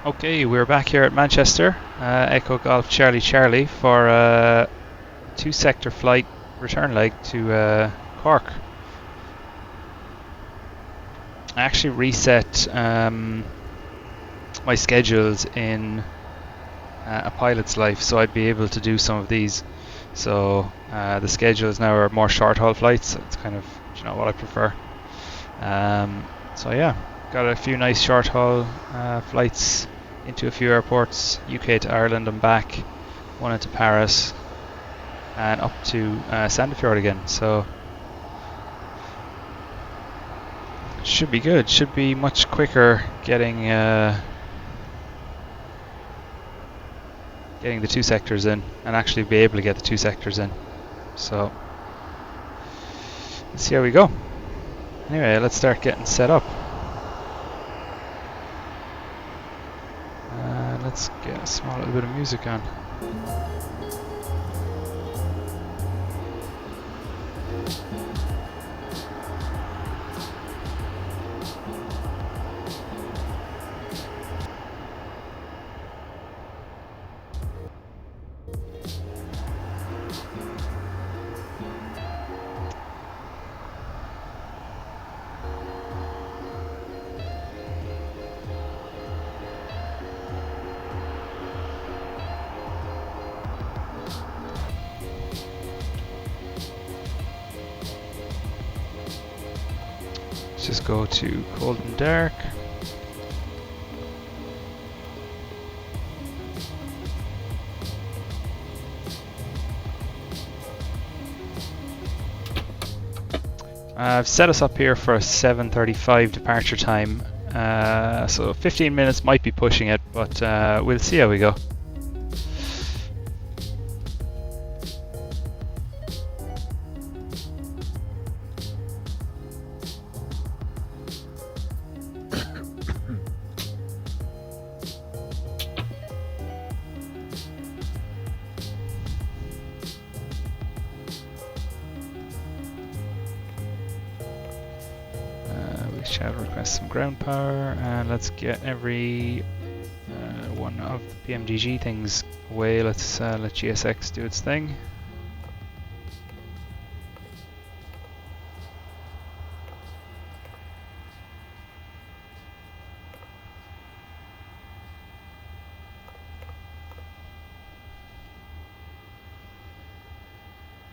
Okay, we're back here at Manchester, Echo Golf Charlie Charlie for a 2-sector flight return leg to Cork. I actually reset my schedules in a pilot's life so I'd be able to do some of these. So the schedules now are more short haul flights, so it's kind of, you know, what I prefer. So yeah, got a few nice short haul flights into a few airports, UK to Ireland and back, one into Paris and up to Sandefjord again, so should be good, should be much quicker getting the 2 sectors in and actually be able to get the 2 sectors in. So let's see how we go. Anyway, let's start getting set up. Let's get a small little bit of music on. Just go to cold and dark. I've set us up here for a 7:35 departure time, so 15 minutes might be pushing it, but we'll see how we go. Shall request some ground power, and let's get every one of the PMDG things away. Let's let GSX do its thing.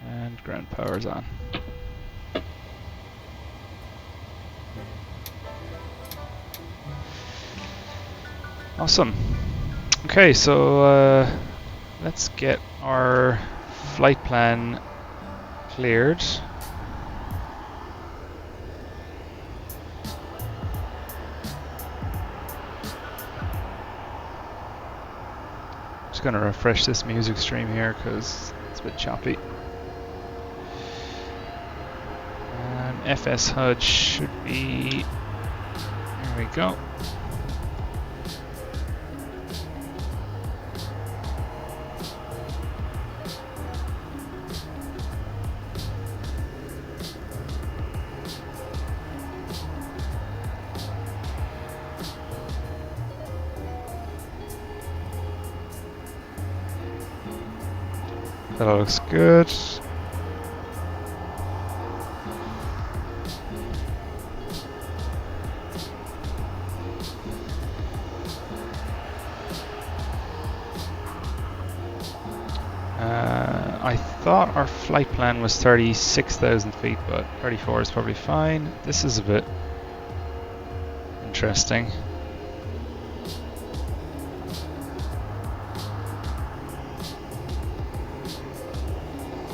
And ground power's on. Awesome. Okay, so let's get our flight plan cleared. Just gonna refresh this music stream here because it's a bit choppy. And FSHud should be, there we go. That all looks good. I thought our flight plan was 36,000 feet, but 34 is probably fine. This is a bit interesting.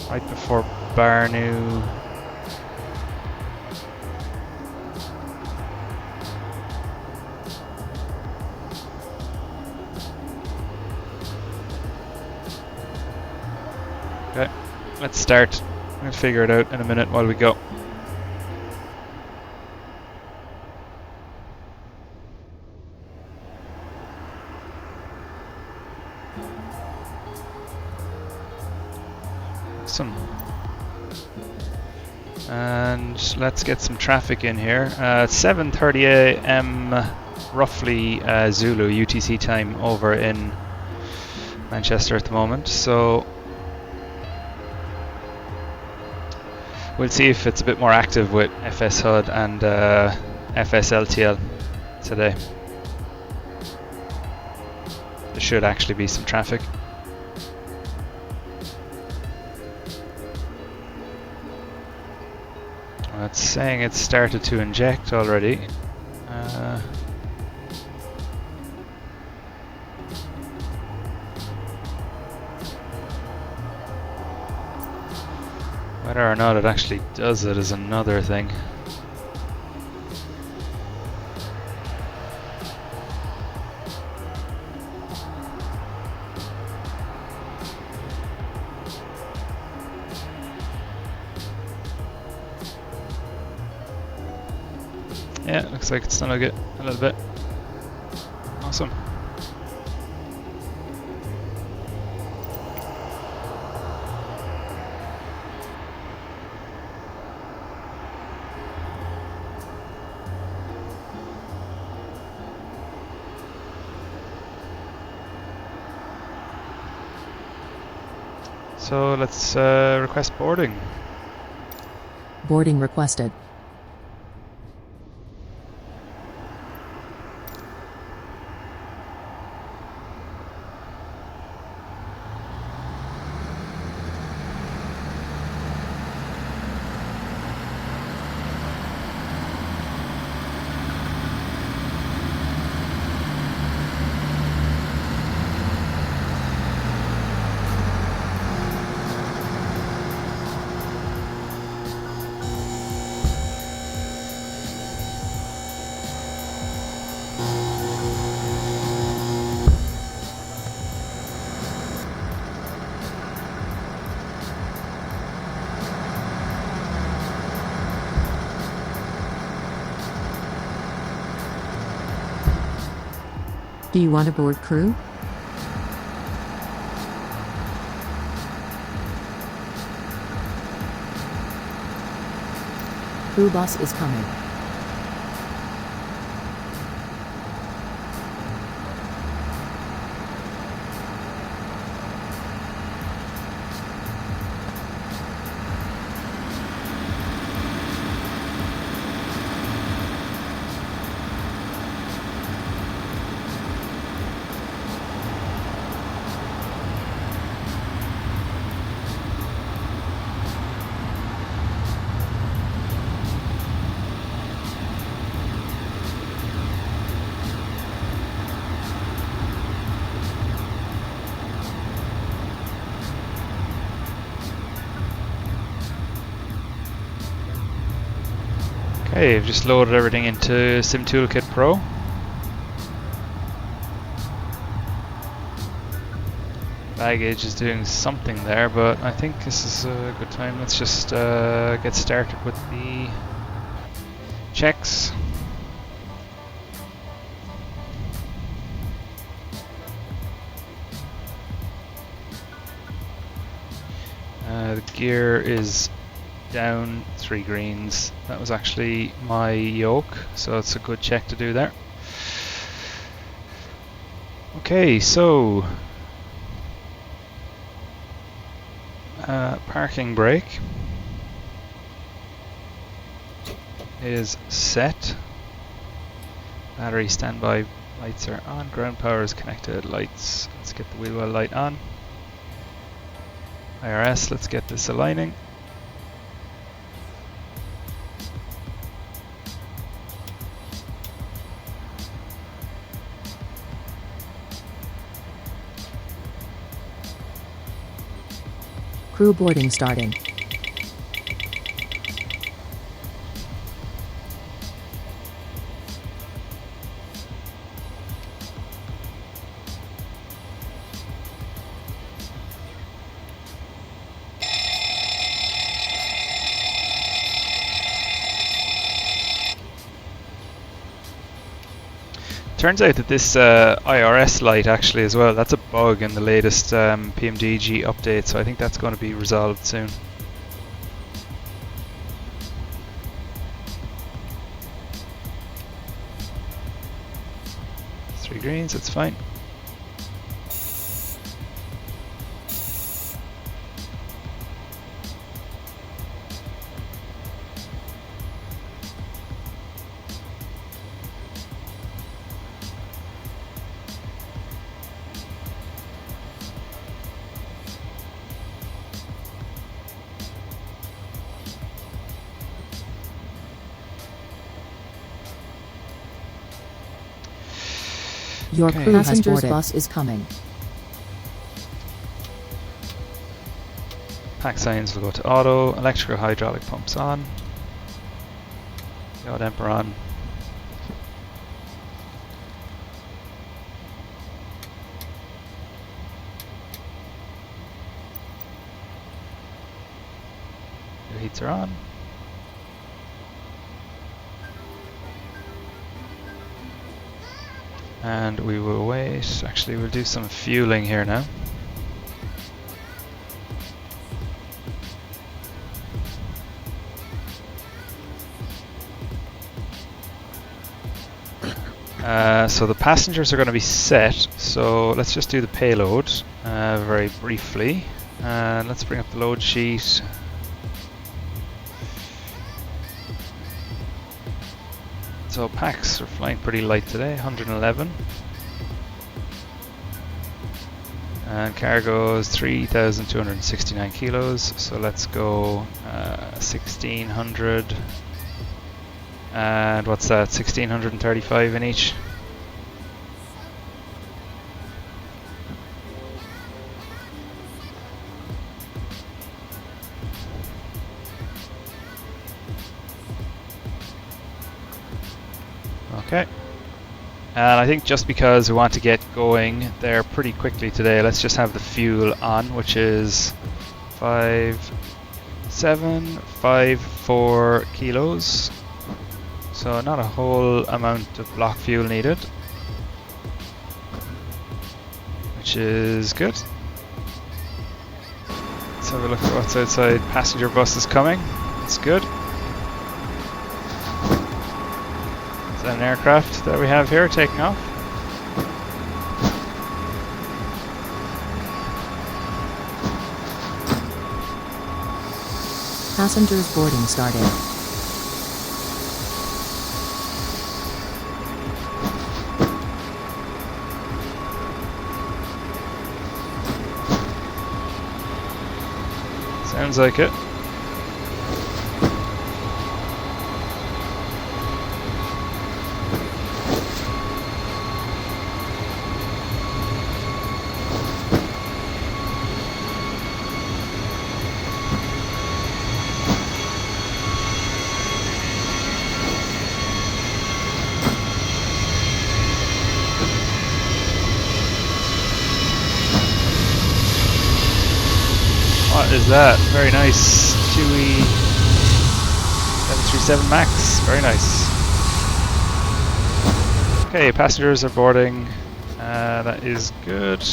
Right before Barnu. Okay, let's start. We'll figure it out in a minute while we go. Awesome. And let's get some traffic in here. 7:30 a.m. roughly Zulu UTC time over in Manchester at the moment, so we'll see if it's a bit more active with FSHud and FSLTL today. There should actually be some traffic. Well, it's saying it's started to inject already. Whether or not it actually does it is another thing. Yeah, it looks like it's done a little bit. Awesome. So let's request boarding. Boarding requested. Do you want to board crew? Crew bus is coming. Okay, I've just loaded everything into SimToolkitPro. Baggage is doing something there, but I think this is a good time. Let's just get started with the checks. The gear is down 3 greens. That was actually my yoke, so it's a good check to do there. Okay, so parking brake is set. Battery standby lights are on. Ground power is connected. Lights. Let's get the wheel well light on. IRS. Let's get this aligning. Crew boarding starting. Turns out that this IRS light actually as well, that's a bug in the latest PMDG update, so I think that's going to be resolved soon. 3 greens, that's fine. Your Okay. crew passenger's bus is coming. Pack signs will go to auto, electrical hydraulic pumps on. Yaw damper on. Your heats are on. And we will wait. Actually, we'll do some fueling here now. So the passengers are going to be set. So let's just do the payload very briefly. Let's bring up the load sheet. So packs are flying pretty light today, 111. And cargo is 3,269 kilos. So let's go 1,600. And what's that? 1,635 in each. Okay. And I think just because we want to get going there pretty quickly today, let's just have the fuel on, which is 5,754 kilos. So not a whole amount of block fuel needed, which is good. Let's have a look at what's outside. Passenger bus is coming. That's good. Is that an aircraft that we have here taking off? Passengers boarding started. Sounds like it. What is that? Very nice. Chewy 737 MAX. Very nice. Okay, passengers are boarding. That is good.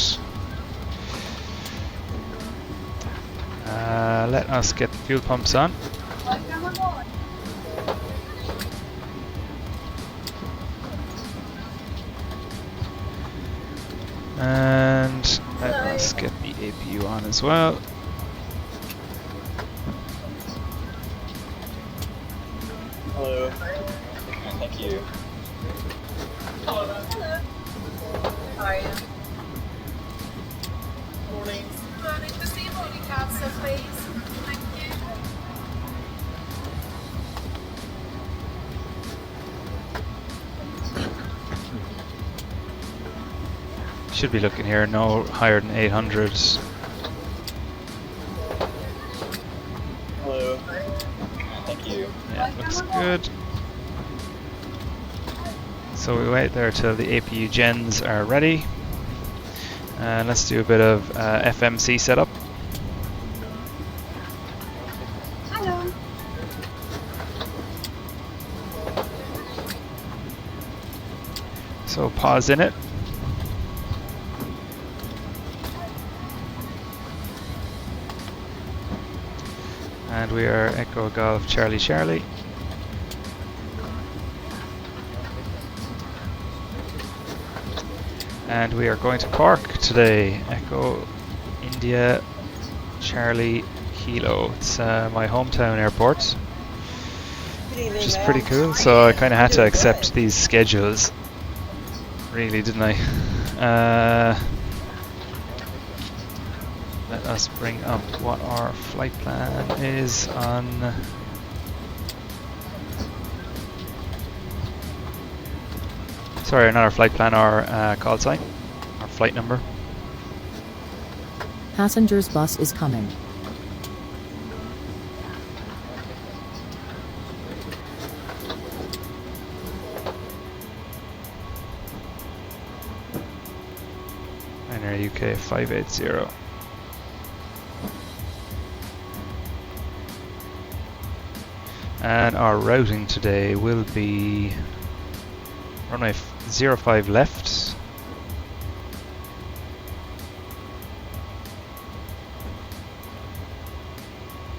Let us get the fuel pumps on. And let us get the APU on as well. Hello. Thank you. Hello. How are you? Morning. Morning. Just the boarding capsule, please. Thank you. Should be looking here no higher than 800. Hello. Thank you. Yeah, looks good. So we wait there till the APU gens are ready. And let's do a bit of FMC setup. Hello. So pause in it. And we are Echo Golf Charlie Charlie. And we are going to Cork today. Echo India Charlie Kilo. It's my hometown airport, which is pretty cool. So I kind of had to accept these schedules, really, didn't I? Let us bring up what our flight plan is on. Sorry, not our flight plan, our call sign, our flight number. Passengers bus is coming. Ryanair UK 580. And our routing today will be runway 05 left.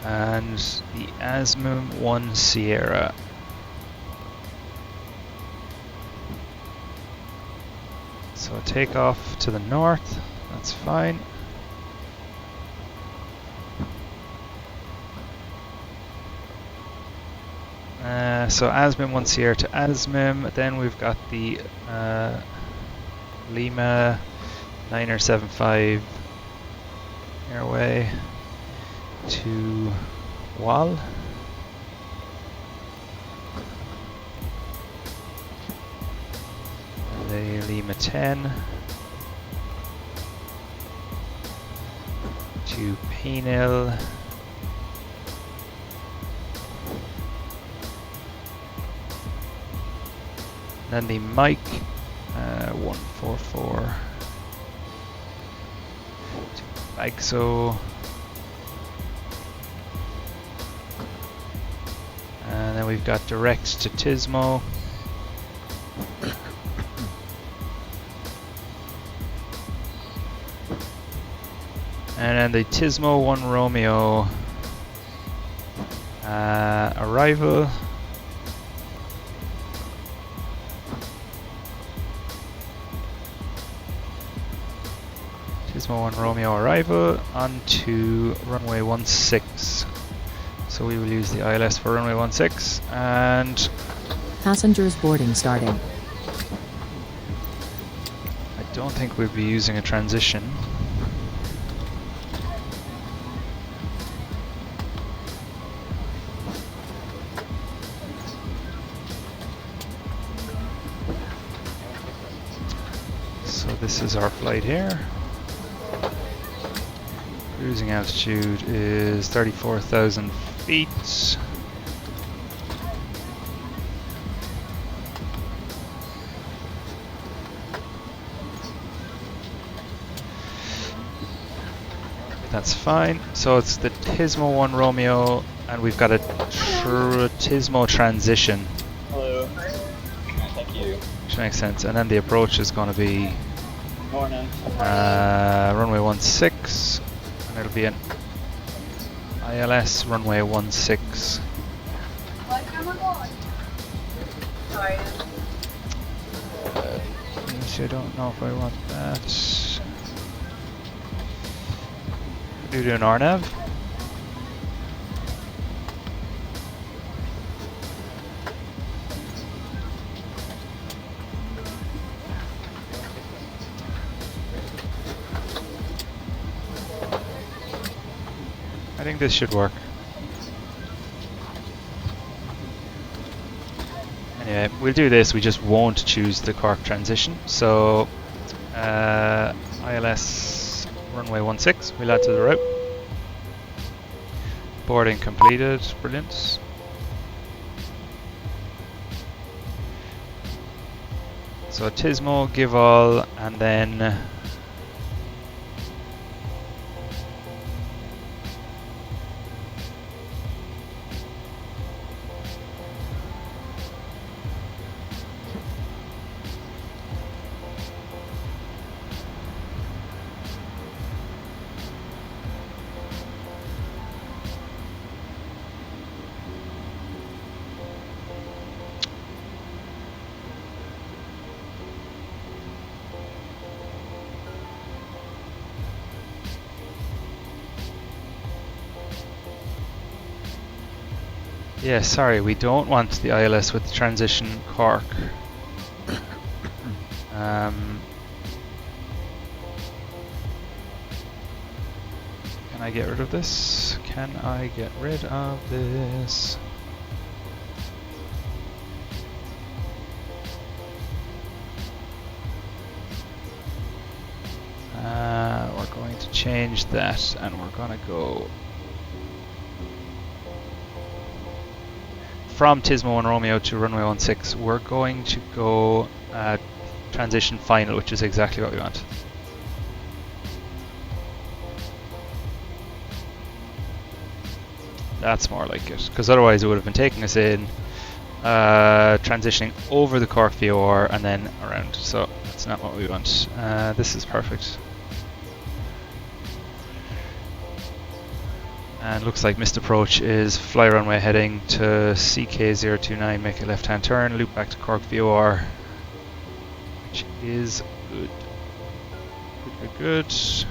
And the Asmum 1 Sierra. So takeoff to the north, that's fine. So Asmum 1 Sierra to Asmum, then we've got the Lima 975 airway to Wal. The Lima 10 to Penil. Then the Mike 144 to Bagso. And then we've got direct to Tismo. And then the Tismo 1 Romeo arrival. Tismo 1 Romeo arrival onto runway 16. So we will use the ILS for runway 16 and Passengers boarding starting. I don't think we'll be using a transition. So this is our flight here. Cruising altitude is 34,000 feet. That's fine. So it's the Tismo 1 Romeo, and we've got a Tismo transition. Hello. Thank you. Which makes sense. And then the approach is going to be Morning. runway 16, and it'll be an ILS runway 16. I don't know if I want that. Do you do an RNAV? I think this should work. Anyway, we'll do this, we just won't choose the Cork transition. So, ILS runway 16, we'll add to the route. Boarding completed, brilliant. So Tismo, give all, and then Yeah, sorry, we don't want the ILS with the transition Cork. Can I get rid of this? Can I get rid of this? We're going to change that and we're going to go from Tismo and Romeo to runway 16. We're going to go transition final, which is exactly what we want. That's more like it, because otherwise it would have been taking us in, transitioning over the Cork VOR and then around. So that's not what we want. This is perfect. And looks like missed approach is fly runway heading to CK029, make a left hand turn, loop back to Cork VOR, which is good. Good. It's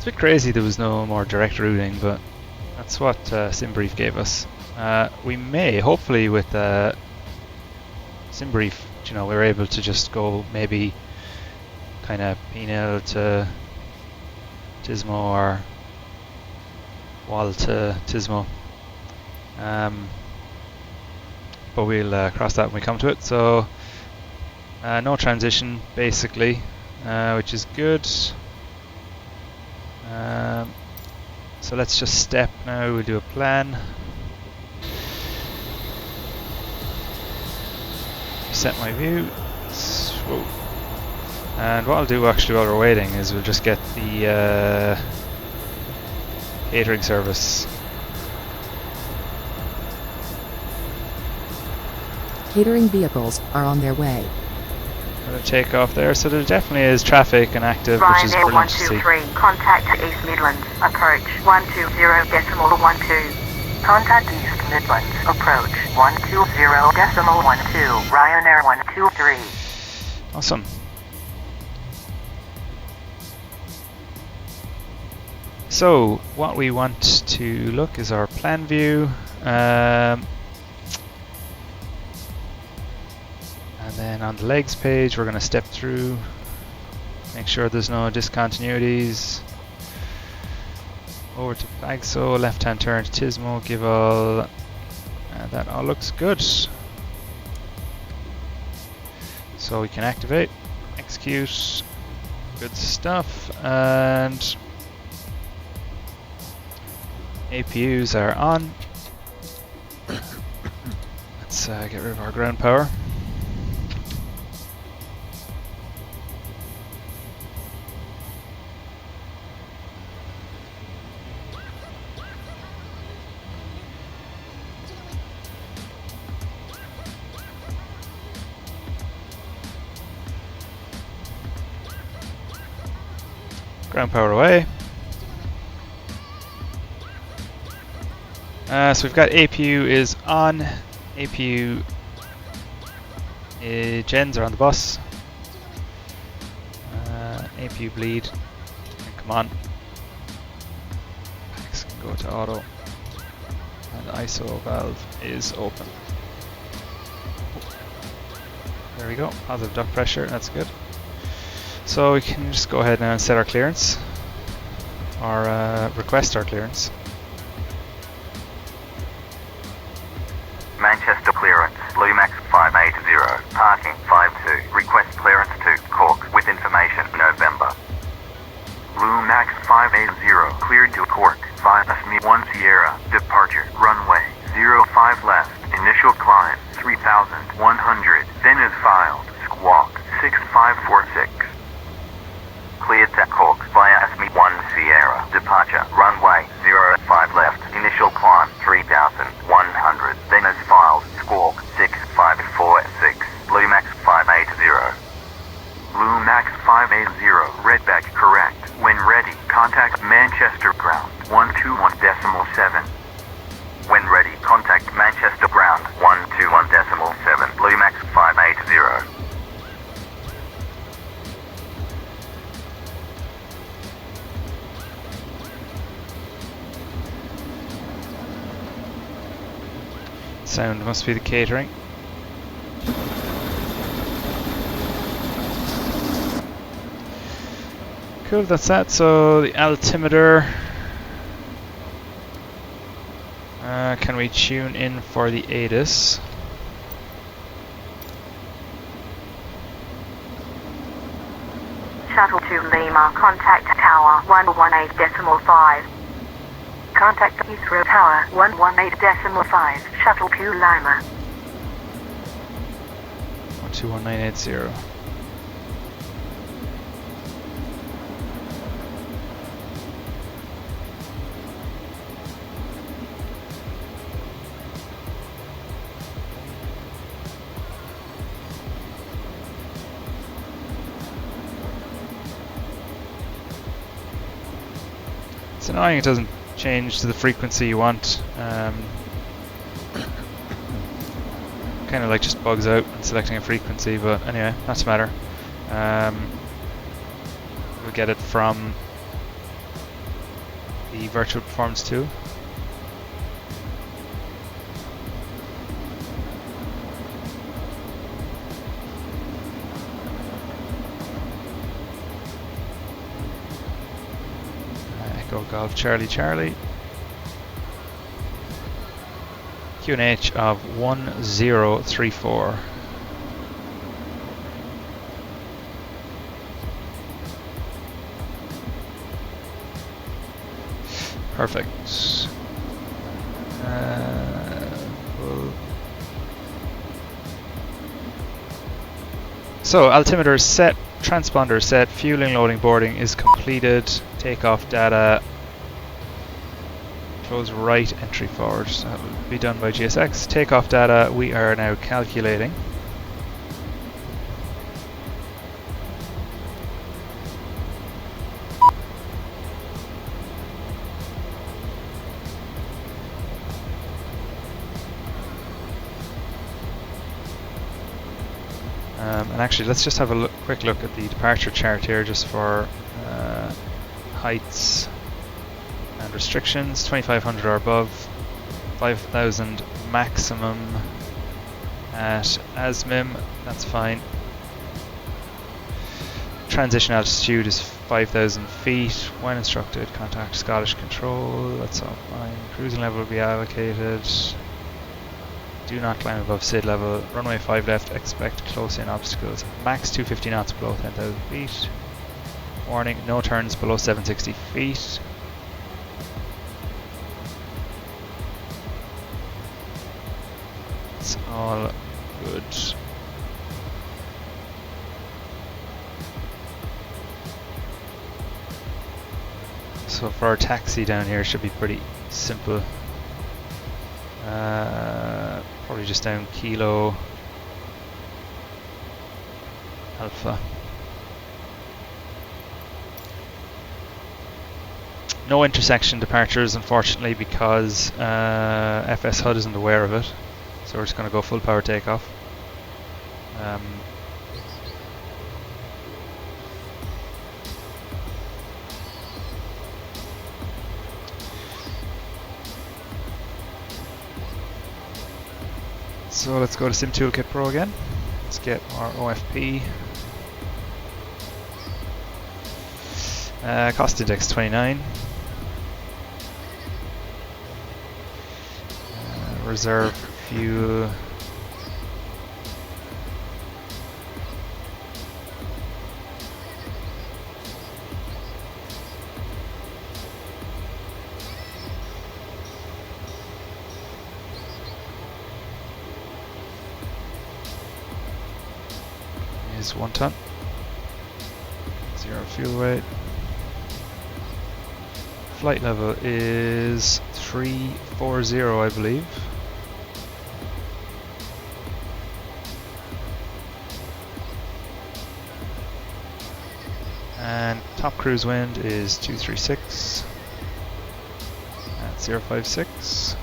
a bit crazy there was no more direct routing, but that's what SimBrief gave us. We may, hopefully with SimBrief, you know, we're able to just go maybe kind of P-nil to Tismo or Wall to Tismo. But we'll cross that when we come to it. So no transition basically, which is good. So let's just step now, we'll do a plan. Set my view. Whoa. And what I'll do actually while we're waiting is we'll just get the catering service. Catering vehicles are on their way. Gonna take off there, so there definitely is traffic and active, which is Ryanair brilliant to see. 123, contact East Midlands, approach 120.12. Contact East Midlands, approach 120.12, Ryanair 123. Awesome. So what we want to look is our plan view, and then on the legs page we're going to step through, make sure there's no discontinuities. Over to Bagso, left hand turn to Tismo, give all, and that all looks good. So we can activate, execute, good stuff, and APUs are on. Let's get rid of our ground power. Ground power away. So we've got APU is on. APU gens are on the bus. APU bleed. And come on. Packs can go to auto. And the ISO valve is open. There we go. Positive duct pressure. That's good. So we can just go ahead now and set our clearance, or request our clearance. Manchester clearance, Lumax 580, parking 52, request clearance to Cork with information, November. Lumax 580, cleared to Cork, 5-1 Sierra, departure, runway, 05 left, initial climb, 3,100, then is filed, squawk, 6546. Cleared to Cork via ASME 1 Sierra, departure, runway, 05 left, initial climb, 3,100, then is filed, squawk, 6546, Lumax 580. Lumax 580, redback correct, when ready, contact Manchester ground, 121.7. When ready, contact Manchester ground, 121.7, Lumax 580. Sound must be the catering. Cool, that's that. So the altimeter. Can we tune in for the ADIS? Shuttle to Lima, contact Tower 118.5. Contact Heathrow Tower 118.5. Shuttle to Lima. 121980. It's annoying it doesn't change to the frequency you want. Kind of like just bugs out when selecting a frequency, but anyway, not to matter. We'll get it from the virtual performance tool. Echo Golf Charlie Charlie. QNH of 1034. Perfect. So altimeter is set, transponder is set, fueling, loading, boarding is completed, takeoff data, close right, entry forward, so that will be done by GSX. Takeoff data we are now calculating. And actually let's just have a quick look at the departure chart here just for heights and restrictions. 2500 or above, 5000 maximum at ASMIM, that's fine. Transition altitude is 5000 feet. When instructed, contact Scottish Control, that's all fine. Cruising level will be allocated. Do not climb above SID level. Runway 5 left, expect close-in obstacles. Max 250 knots below 10,000 feet. Warning, no turns below 760 feet. It's all good. So for our taxi down here, it should be pretty simple. Probably just down Kilo Alpha. No intersection departures, unfortunately, because FSHud isn't aware of it. So we're just going to go full power takeoff. So let's go to SimToolkitPro again. Let's get our OFP. Cost index 29. Reserve fuel. Is 1 ton. 0 fuel weight. Flight level is 340, I believe. And top cruise wind is 236 at 056.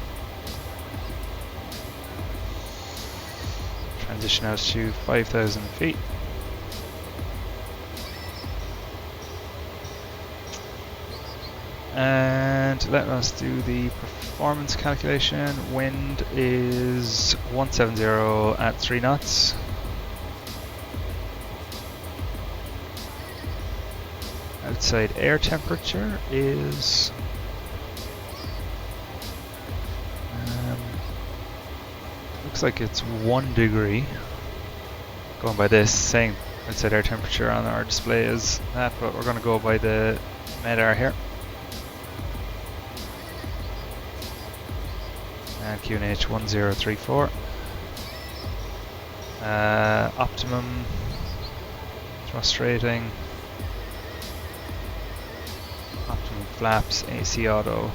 Transition altitude 5,000 feet. And let us do the performance calculation. Wind is 170 at 3 knots. Outside air temperature is looks like it's 1 degree. Going by this, saying outside air temperature on our display is that, but we're going to go by the MEDAR here. And QNH 1034. Optimum thrust rating. Optimum flaps, AC auto.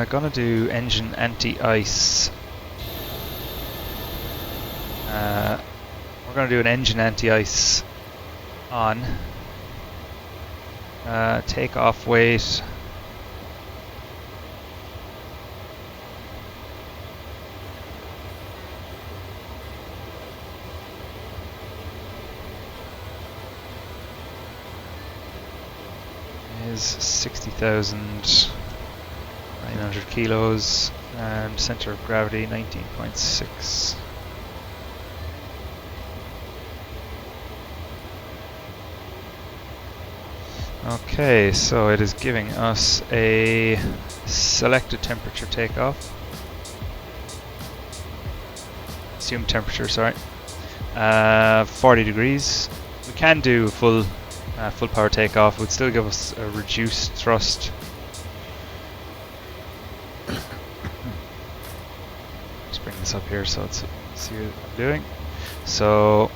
Gonna do engine anti-ice. We're gonna do an engine anti-ice on. Takeoff weight. Is 60,900 kilos, and center of gravity 19.6. Okay, so it is giving us a selected temperature takeoff. Assumed temperature, sorry. 40 degrees. We can do full power takeoff. It would still give us a reduced thrust. Just bring this up here so it's see what I'm doing. So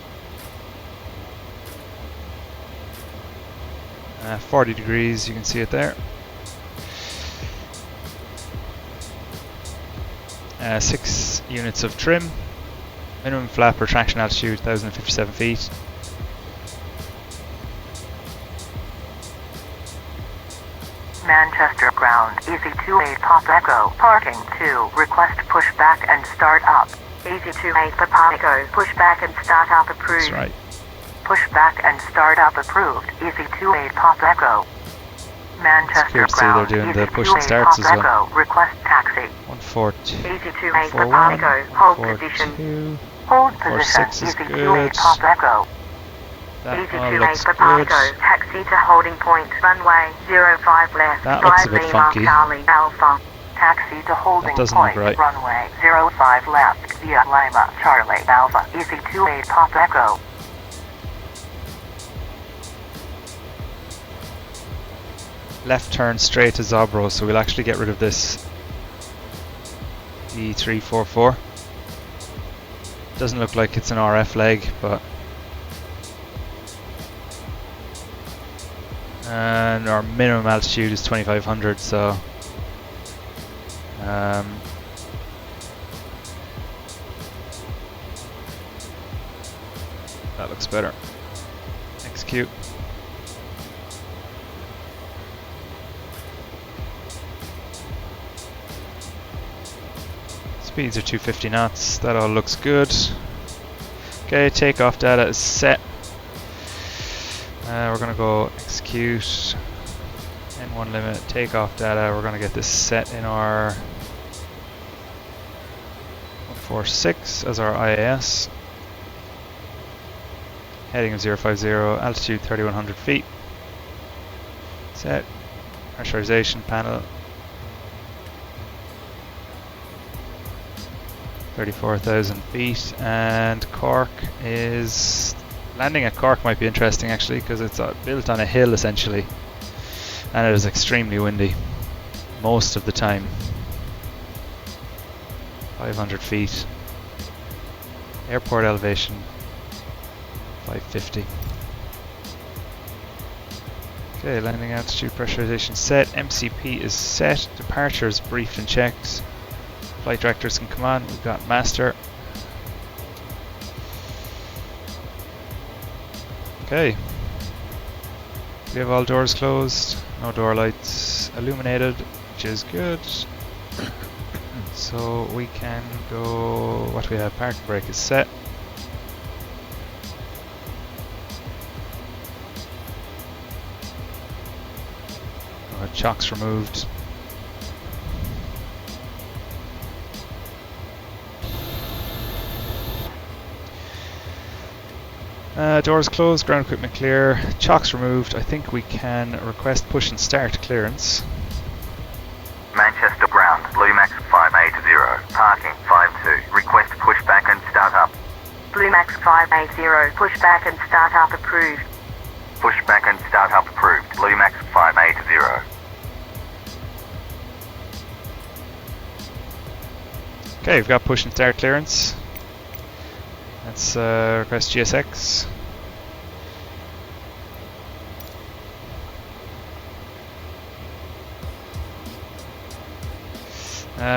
40 degrees, you can see it there. 6 units of trim. Minimum flap retraction altitude 1057 feet. Manchester ground, EZ28 Pop Echo, parking 2, request pushback and start up. EZ28 Papa Echo, pushback and start up approved. That's right. Pushback and start up approved. EZ28 Pop Echo. Manchester It's clear to see they're doing the push and starts as well. Request taxi. 142. EZ28 Papa Echo, hold position. Hold position. 46 is EZ28 good. Pop Echo. That all EZ28 looks Papa good. Echo, taxi to holding point, runway 05 left. That looks a 5 bit Lima funky. Charlie Alpha. Taxi to holding doesn't point, look right. runway 05 left via Lima Charlie Alpha. EZ28 Pop Echo. Left turn straight to Zobro, so we'll actually get rid of this E344. Doesn't look like it's an RF leg, but and our minimum altitude is 2500, so that looks better. Execute. Speeds are 250 knots, that all looks good. Okay, takeoff data is set. We're going to go execute N1 limit, takeoff data. We're going to get this set in our 146 as our IAS. Heading of 050, altitude 3100 feet. Set, pressurization panel. 34,000 feet, and Cork is... Landing at Cork might be interesting actually, because it's built on a hill essentially, and it is extremely windy most of the time. 500 feet. Airport elevation 550. Okay, landing altitude, pressurization set, MCP is set, departure is briefed and checked. Flight directors can come on, we've got master. Okay. We have all doors closed, no door lights illuminated, which is good. So we can go, what we have, parking brake is set. Our chocks removed. Doors closed, ground equipment clear, chocks removed. I think we can request push and start clearance. Manchester ground, Lumax 580, parking 52. Request pushback and start up. Lumax 580, pushback and start up approved. Pushback and start up approved. Lumax 580. Okay, we've got push and start clearance. Let's request GSX.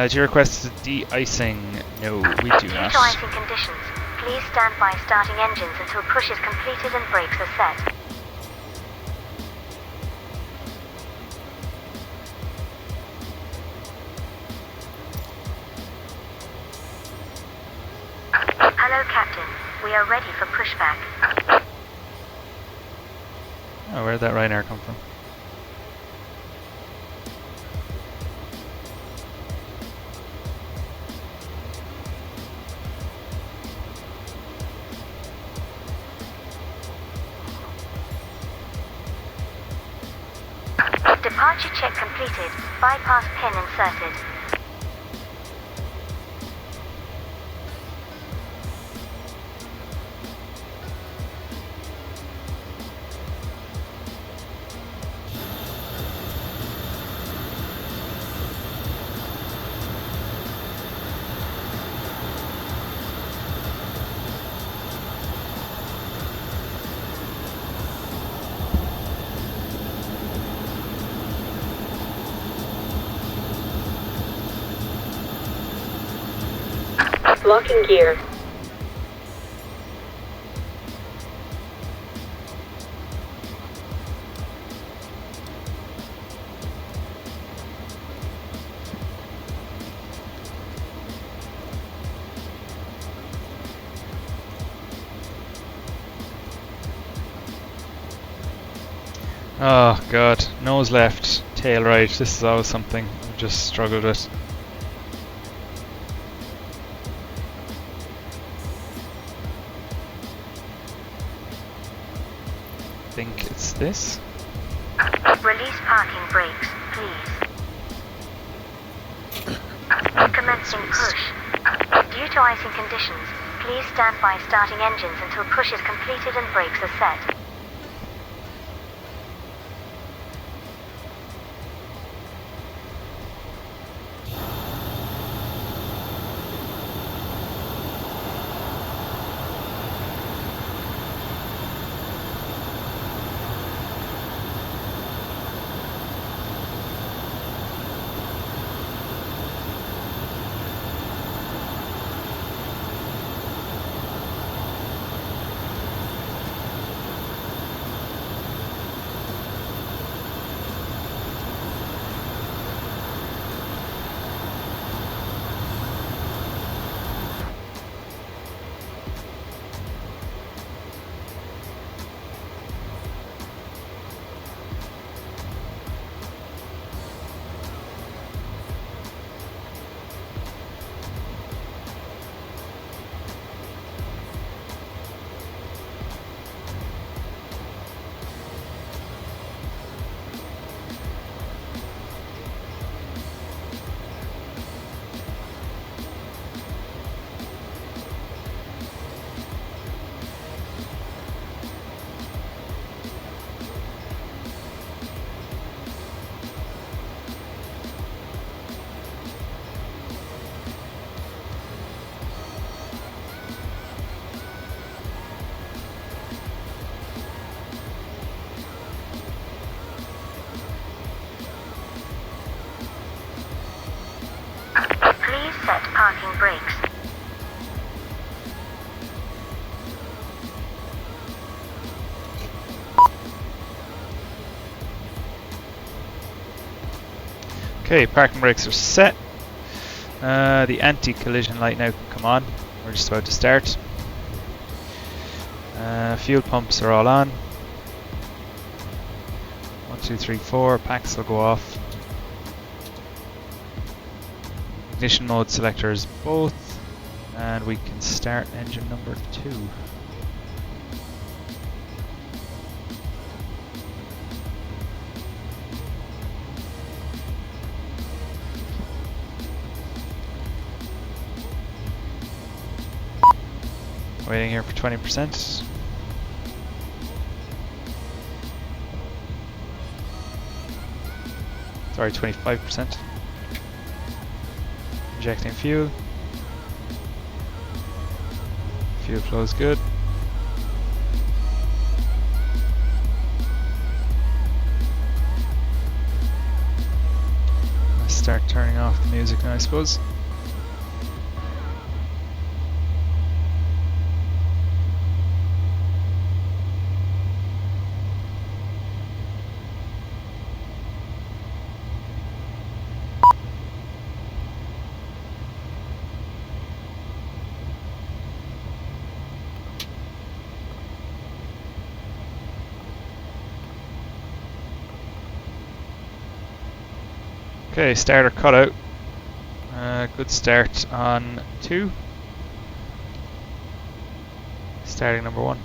Do you request de-icing? No, we do not. Due to icing conditions, please stand by starting engines until push is completed and brakes are set. Hello, Captain. We are ready for pushback. Oh, where did that Ryanair come from? Departure check completed. Bypass pin inserted. Locking gear. Oh god, nose left, tail right. This is always something I've just struggled with. I think it's this. Release parking brakes, please. Commencing push. Due to icing conditions, please stand by starting engines until push is completed and brakes are set. Set parking brakes. Okay, parking brakes are set. The anti-collision light now can come on. We're just about to start. Fuel pumps are all on. 1, 2, 3, 4. Packs will go off. Ignition mode selectors both. And we can start engine number 2. Waiting here for 20%. Sorry, 25%. Injecting fuel. Fuel flow is good. Let's start turning off the music now, I suppose. Okay, starter cutout. Good start on 2. Starting number 1.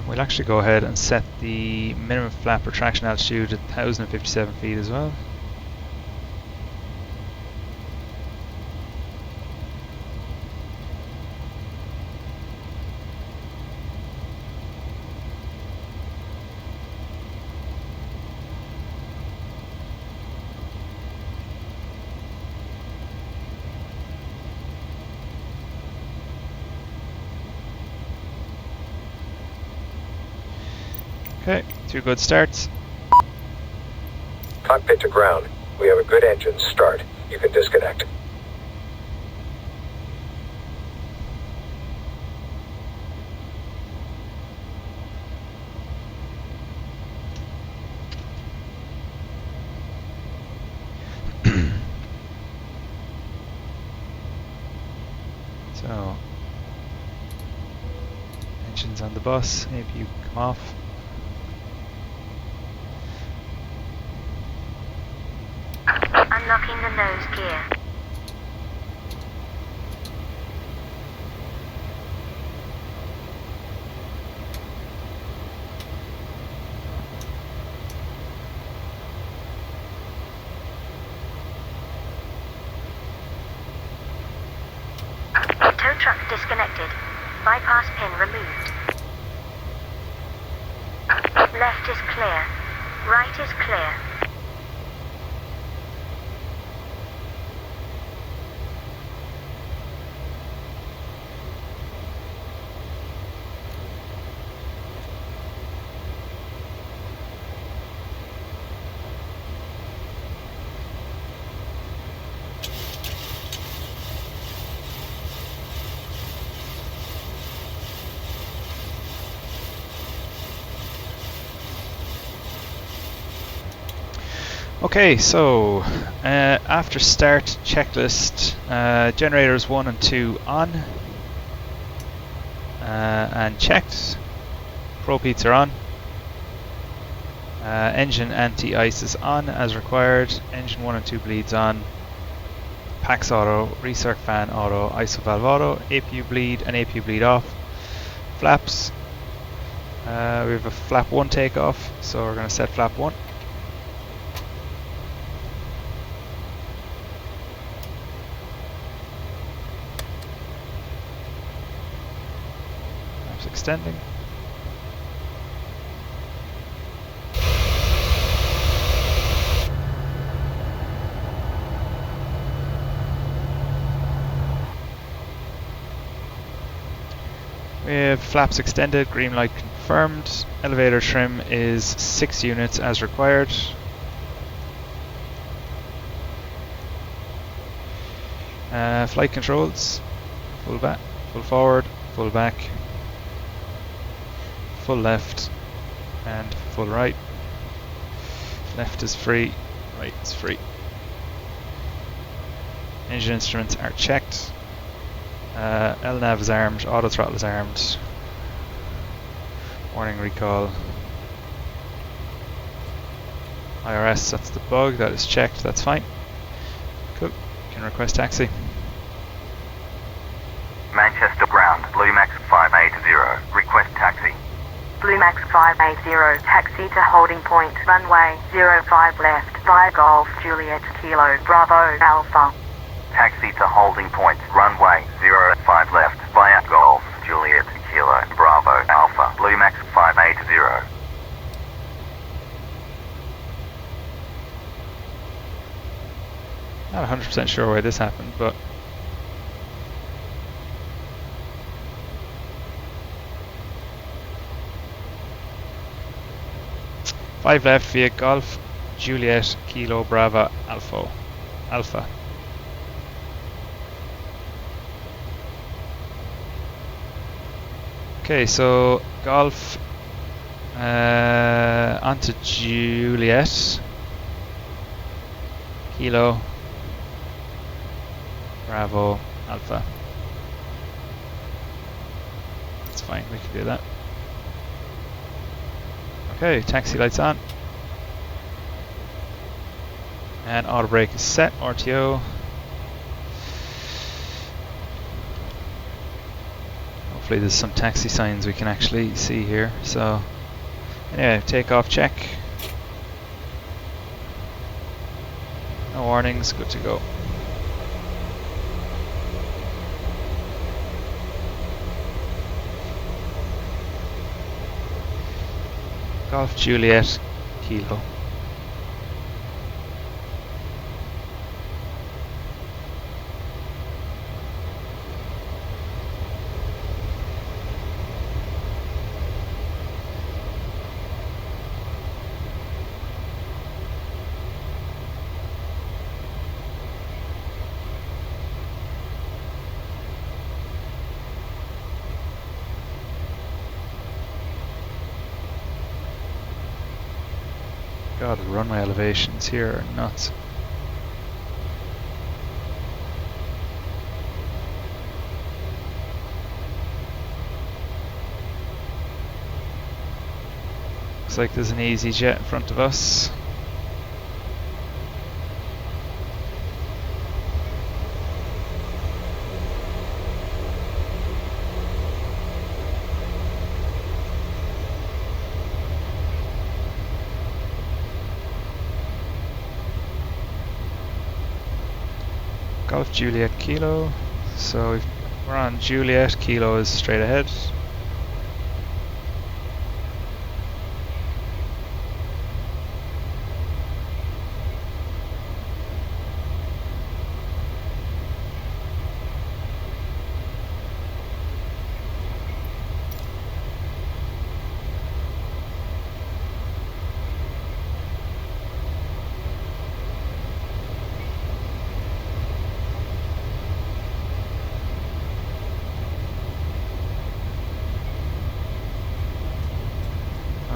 We'll actually go ahead and set the minimum flap retraction altitude at 1057 feet as well. Okay, 2 good starts. Cockpit to ground. We have a good engine start. You can disconnect. So, engines on the bus, APU come off. Unlocking the nose gear. Tow truck disconnected. Bypass pin removed. Left is clear. Right is clear. Okay, so after start checklist, generators 1 and 2 on and checked. Pro heats are on. Engine anti-ice is on as required. Engine 1 and 2 bleeds on. Pax auto, recirc fan auto, ISO valve auto, APU bleed and APU bleed off. Flaps. We have a flap 1 takeoff, so we're going to set flap 1. Flaps extending. We have flaps extended, green light confirmed. Elevator trim is 6 units as required. Flight controls, full back, full forward, full back, full left and full right. Left is free, right is free. Engine instruments are checked. LNAV is armed, auto throttle is armed. Warning recall. IRS, that's the bug, that is checked, that's fine. Cool, can request taxi. Manchester ground, Blue Max 580. Request taxi. Blue Max 580, taxi to holding point, runway 05 left, via Golf Juliet Kilo Bravo Alpha. Taxi to holding point, runway 05 left, via Golf Juliet Kilo Bravo Alpha, Blue Max 580. Not 100% sure why this happened, but five left via Golf Juliet Kilo Bravo Alpha. Okay, so Golf onto Juliet Kilo Bravo Alpha. That's fine, we can do that. Okay, taxi lights on. And auto brake is set, RTO. Hopefully there's some taxi signs we can actually see here. So anyway, takeoff check. No warnings, good to go. Golf Juliet Kilo. God, the runway elevations here are nuts. Looks like there's an EasyJet in front of us. Golf Juliet Kilo, so we're on Juliet, Kilo is straight ahead.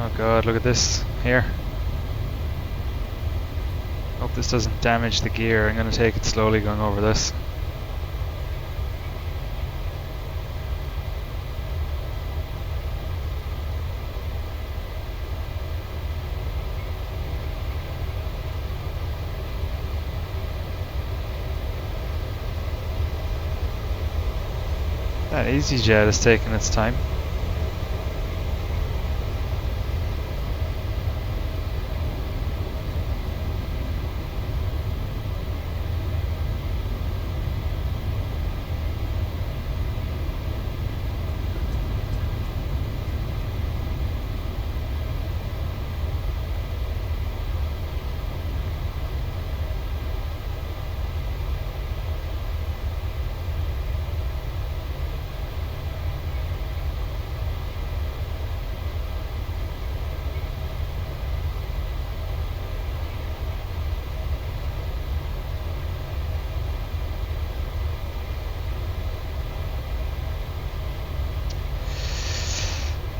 Oh god, look at this here. Hope this doesn't damage the gear. I'm going to take it slowly going over this. That EasyJet is taking its time.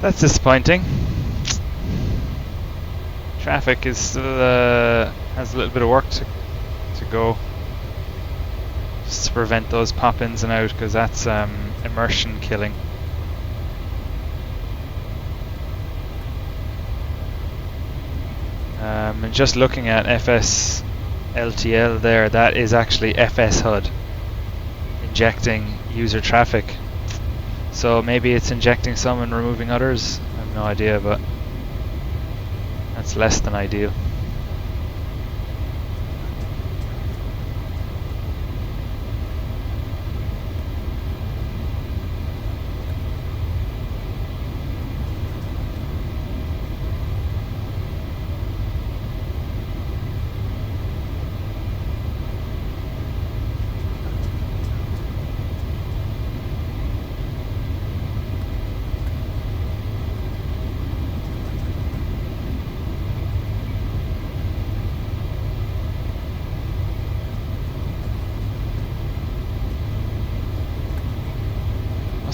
That's disappointing. Traffic is still has a little bit of work to go, just to prevent those pop-ins and out, because that's immersion killing. And just looking at FSLTL there, that is actually FSHud injecting user traffic. So maybe it's injecting some and removing others. I have no idea, but that's less than ideal.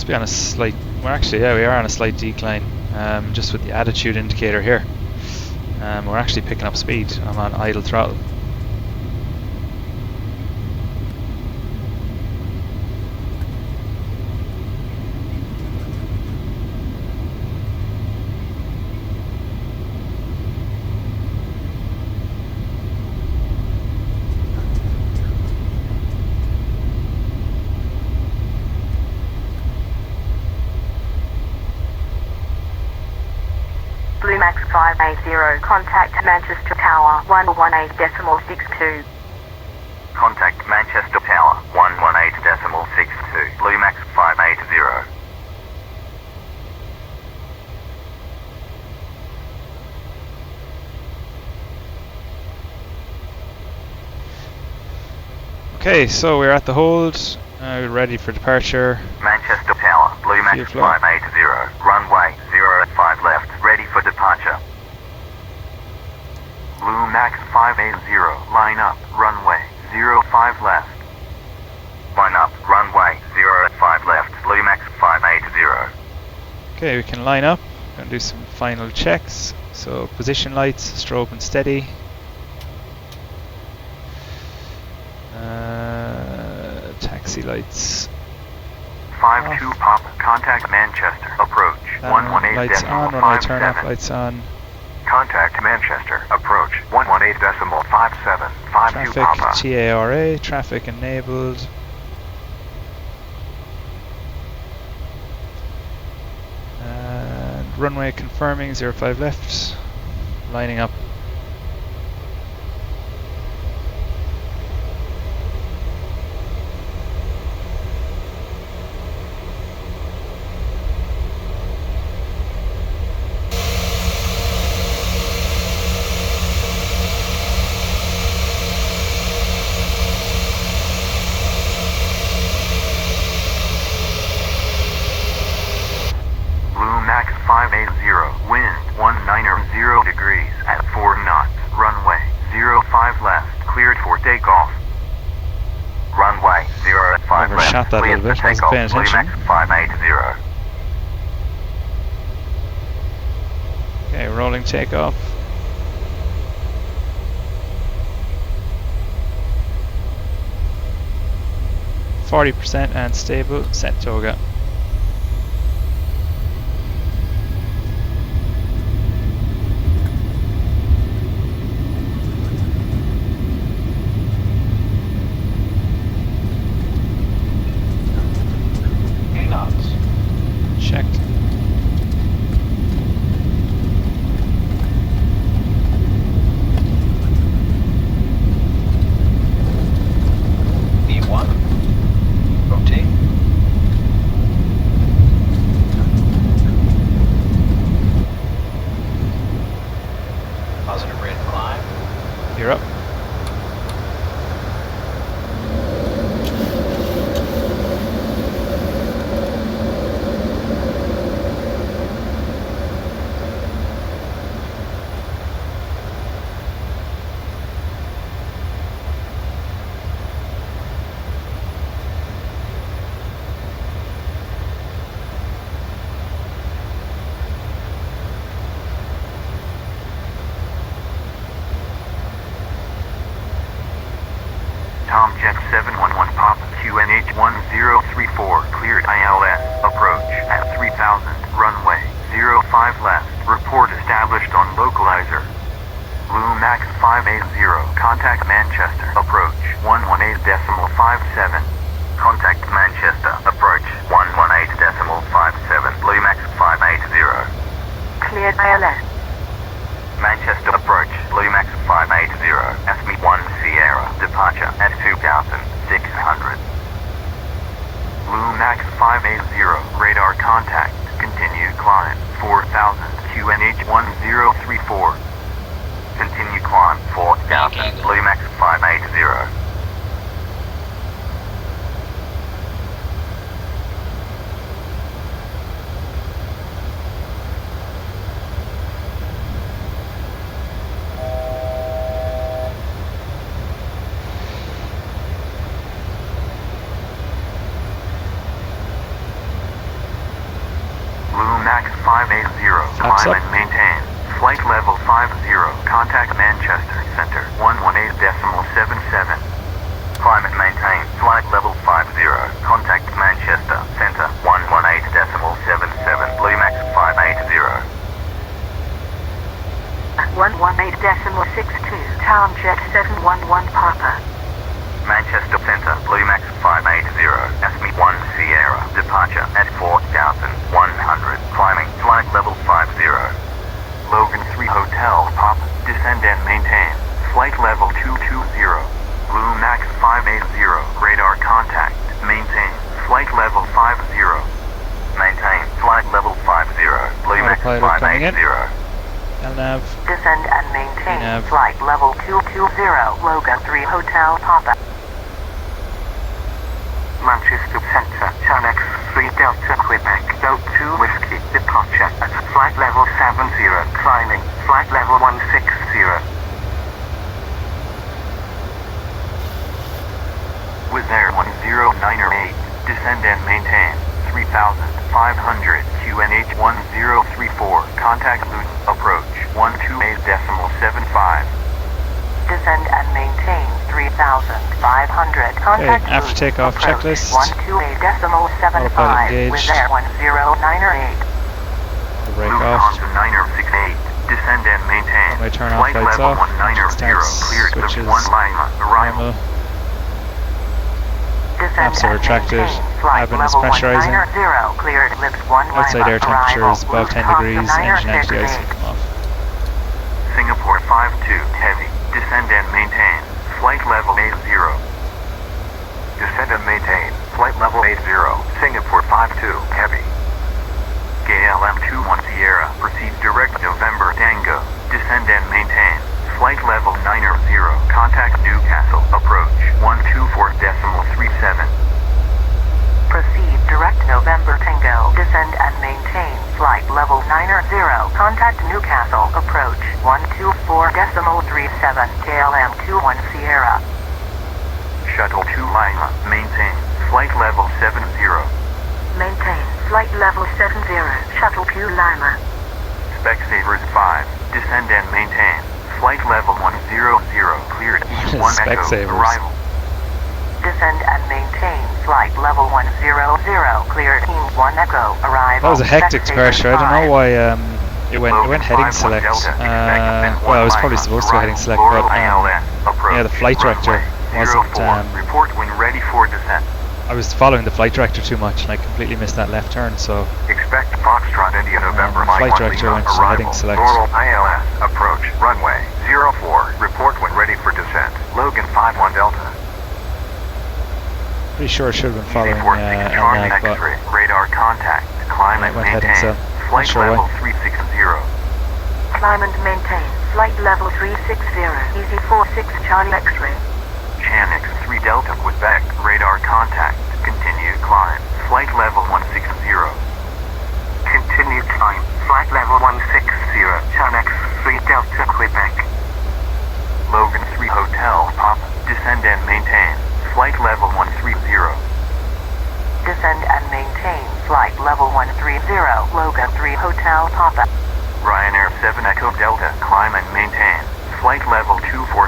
Be on a slight, we are on a slight decline, just with the attitude indicator here. We're actually picking up speed. I'm on idle throttle. Max 580, contact Manchester Tower 118.62. Contact Manchester Tower 118.62. Blue Max 580. Okay, so we're at the hold, we're ready for departure. Manchester Tower, Blue Max 580, runway 05 left, ready for departure. Blue Max 580, line up, runway 05 left. Line up, runway 05 left, Blue Max 580. Okay, we can line up and do some final checks. So position lights, strobe and steady. Taxi lights. 52 pop, contact Manchester, approach 118.57. Lights on, runway turn off, lights on. Contact Manchester, approach 118.57. 52 Traffic, Papa. TARA, traffic enabled. And runway confirming, 05 left. Lining up. Takeoff. Runway 05 left. Overshot that a little bit, wasn't paying attention. 580. Okay, rolling takeoff. %, and stable, set toga. You're up. Tom Jet 711 Pop QNH 1034 cleared ILS approach at 3000 runway 05 left report established on localizer Lumax 580 contact Manchester approach 118.57 contact Manchester approach 118.57 Lumax 580 Cleared ILS. Manchester approach, Lumax 580, SME 1 Sierra, departure at 2,600. Lumax 580, radar contact, continued climb, 4,000, QNH 1034. Continue climb, 4,000, Lumax 580. Lumax 580, climb and maintain. Flight level 50, contact Manchester Center 118.77. Climb and maintain. Flight level 50, contact Manchester Center 118.77. Lumax 580. 118.62, Tom Jet 711 Papa. Manchester Center, Lumax 580, SME 1 Sierra, departure at 4,100, climbing, flight level 50. Logan 3 Hotel, Pop, descend and maintain, flight level 220, Lumax 580, radar contact, maintain, flight level 50, maintain, flight level 50, Lumax 580. LNAV. Descend and maintain, Nav. flight level 220, Logan 3 Hotel Papa. Manchester Center, Tanex 3 Delta Quebec, Go 2 Whiskey, departure at flight level 70, climbing, flight level 160. Wizz Air 1098, descend and maintain, 3,500, QNH 1034, contact Luton, approach, 128.75. Descend and maintain, 3,500, contact after Luton, takeoff approach, checklist. 128.75, Autopilot Wizz engaged. Air 1098. Break Luton off. to 968, descend and maintain, When I turn off flight lights level off, 190, starts cleared switches lift 1 Lima, arrival. normal. Descend Flaps are and retracted. maintain, flight Cabin is level pressurizing. 190, cleared lift 1 Outside Lima, air temperature is arrival, above 10 Lufthansa degrees. Engine anti-ice 968. will come off. Singapore 52, heavy, descend and maintain, flight level 80. Descend and maintain, flight level 80, Singapore 52, heavy. KLM 21 Sierra, proceed direct November Tango, descend and maintain, flight level 90, contact Newcastle, approach, 124.37. Proceed direct November Tango, descend and maintain, flight level 90, contact Newcastle, approach, 124.37, KLM 21 Sierra. Shuttle 2 Lima, maintain, flight level 70. Maintain, flight level 70, Shuttle 2 Lima. Specsavers 5, descend and maintain, flight level 100, cleared, 1 Echo, Specsavers. arrival. Descend and maintain, flight level 100, cleared, Team 1 Echo, arrival. That was a hectic Specsavers departure. I don't know 5. why it went heading select. Well, I was probably supposed to go heading select, but yeah, the flight director wasn't. Report when ready for descent. I was following the flight director too much, and I completely missed that left turn. So Expect Foxtrot India November the flight Mike 1 director Lima, went to arrival. heading select. Laurel ILS, approach, runway, 04, report when ready for descent. Logan 51 Delta. pretty sure I should have been following 346 Charlie LNAV, but X-ray, radar contact, climb I and went heading maintain, south. flight Not sure level why. 360. Climb and maintain, flight level 360, easy 46 Charlie X-ray. Chanix 3 Delta Quebec, radar contact, continue climb, flight level 160. Continue climb, flight level 160, Chanix 3 Delta Quebec. Logan 3 Hotel Pop, descend and maintain, flight level 130. Descend and maintain, flight level 130, Logan 3 Hotel Papa. Ryanair 7 Echo Delta, climb and maintain, flight level 240.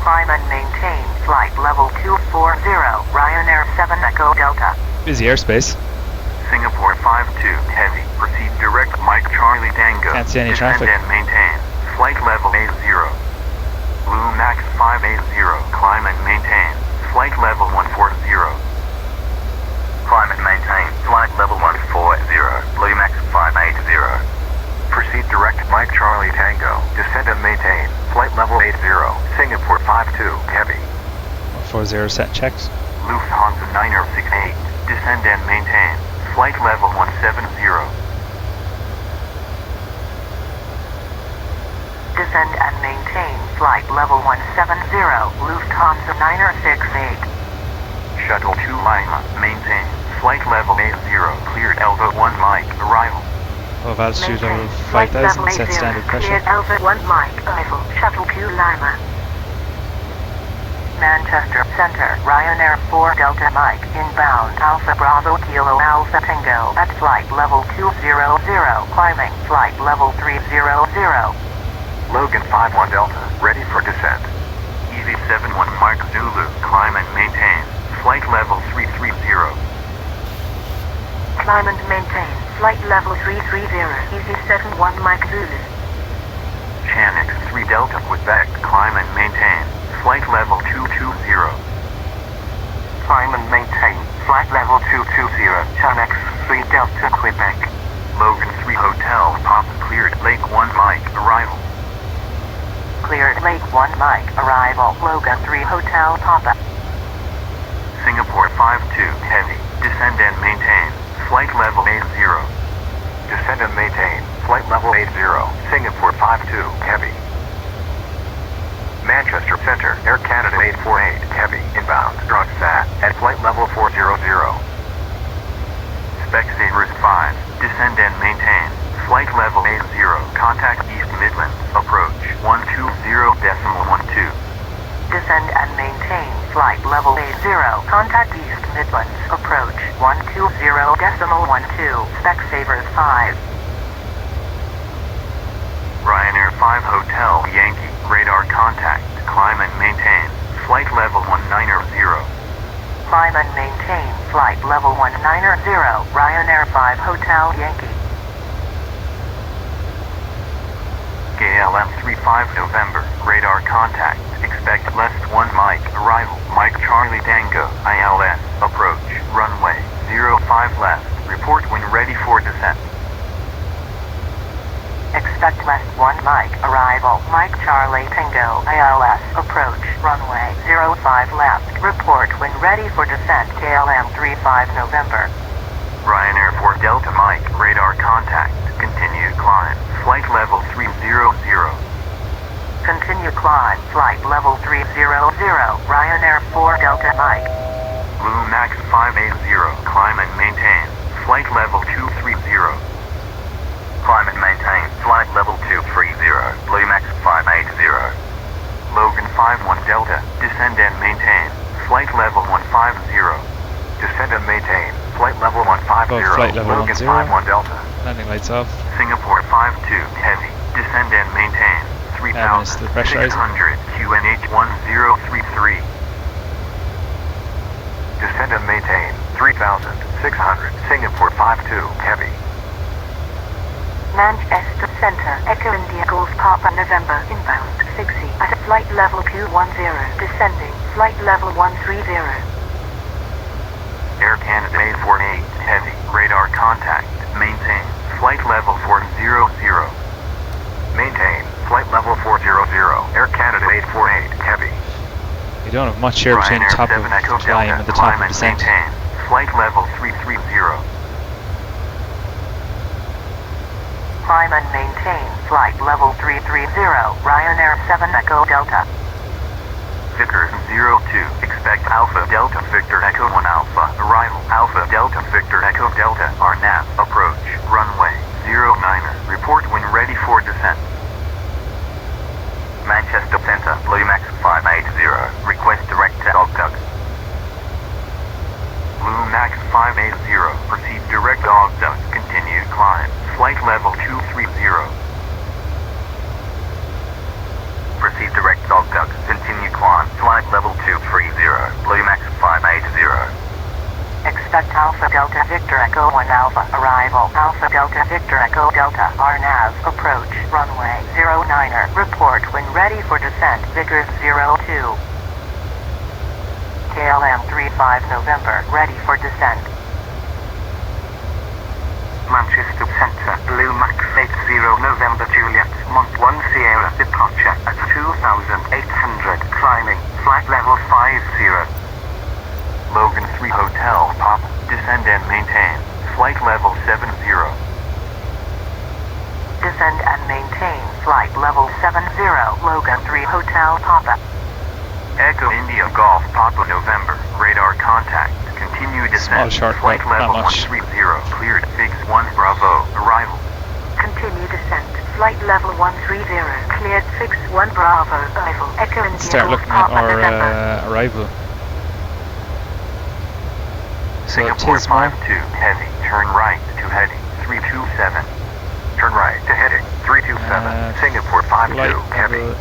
Climb and maintain, flight level 240, Ryanair 7 Echo Delta. Busy airspace. Singapore 52 Heavy, proceed direct Mike Charlie Tango. Can't see any descend traffic. and maintain, flight level 80. Blue Max 580, climb and maintain, flight level 140. Climb and maintain, flight level 140, Blue Max 580. Proceed direct Mike Charlie Tango. Descend and maintain. Flight level 80. Singapore 52 Heavy. 140 set checked. Lufthansa 9068, descend and maintain, flight level 170. Descend and maintain, flight level 170, Lufthansa 968. Shuttle 2 Lima, maintain, flight level 80, cleared Elva 1 Mike, arrival. Above altitude Maintain, of flight 5,000, level set 80, standard pressure. cleared Alpha 1 Mike, arrival, Shuttle 2 Lima. Manchester Center, Ryanair 4 Delta Mike, inbound, Alpha Bravo Kilo Alpha Tango, at flight level 200, climbing, flight level 300. Logan 51 Delta. Ready for descent. Easy 71 Mike Zulu, climb and maintain, flight level 330. Climb and maintain, flight level 330, easy 71 Mike Zulu. Chanix 3 Delta Quebec, climb and maintain, flight level 220. Climb and maintain, flight level 220, Chanix 3 Delta Quebec. Logan 3 Hotel Pop, cleared Lake 1 Mike, arrival. Cleared Lake 1 Mike, arrival, Logan 3 Hotel Papa. Singapore 52 Heavy, descend and maintain, flight level 80. Descend and maintain. Flight level 80. Singapore 52 Heavy. Manchester Center, Air Canada 848 Heavy, inbound, Thrustmaster, at flight level 400. Specsavers 5, descend and maintain, flight level 80, contact East Midlands, approach 120.12. Descend and maintain, flight level 80, contact East Midlands, approach 120.12, Specsavers 5. Ryanair 5 Hotel Yankee, radar contact, climb and maintain, flight level 190. Climb and maintain, flight level 190, Ryanair 5 Hotel Yankee. KLM 35 November, radar contact, expect left 1 Mike, arrival, Mike Charlie Tango, ILS, approach, runway, 05 left, report when ready for descent. Expect left 1 Mike, arrival, Mike Charlie Tango, ILS, approach, runway, 05 left, report when ready for descent, KLM 35 November. Ryanair 4 Delta Mike, radar contact, continue climb, flight level 300. Continue climb, flight level 300, Ryanair 4 Delta Mike. Blue Max 580, climb and maintain, flight level 230. Climb and maintain, flight level 230, Blue Max 580. Logan 51 Delta, descend and maintain, flight level 150. Descend and maintain. Flight level 150. Above flight level Logan 10. 51 Delta. Landing lights off. Singapore 52 Heavy, descend and maintain, Still pressurizing. 3,600, QNH 1033. Descend and maintain. 3,600. Singapore 52 Heavy. Manchester Center, Echo India Golf Papa November, inbound, 60, at flight level 210, descending, flight level 130. Air Canada 848 Heavy, radar contact, maintain, flight level 400. Maintain. Flight level 400. Air Canada 848 Heavy. You don't have much here between Ryanair top of 7 Echo climb Delta, and the top climb of and descent. maintain, flight level 330. Climb and maintain, flight level 330, Ryanair 7 Echo Delta. Vickers 02, expect Alpha Delta Victor Echo 1 Alpha, arrival, Alpha Delta Victor Echo Delta, RNAV, approach, runway, 09er, report when ready for descent. Manchester Centre, Bluemax 580, request direct to Dog. Bluemax 580, proceed direct Dog, continue climb, flight level 230. Proceed direct Dog, continue climb, flight level 230, Bluemax 580. Expect Alpha Delta Victor Echo 1 Alpha, arrival, Alpha Delta Victor Echo Delta, RNAV, approach, runway, 09er, report when ready for descent, Vickers 02. KLM 35 November, ready for descent. Manchester Centre, Blue Max 80 November Juliet, Mont 1 Sierra, departure at 2,800, climbing, flight level 50. Logan 3 Hotel, Pop, descend and maintain, flight level 70. Descend and maintain, flight level 70, Logan 3 Hotel Papa. Echo India Golf Papa November, radar contact, continue descent, Small short, flight but not level much. 130, cleared, Fix 1 Bravo, arrival. Continue descent, flight level 130, cleared, Fix 1 Bravo, arrival, Echo India Start Golf looking at Papa our November. arrival. So Singapore Tismore, 52, heavy, turn right to heading, 327. Turn right to heading 327. Singapore 52, flight heavy. level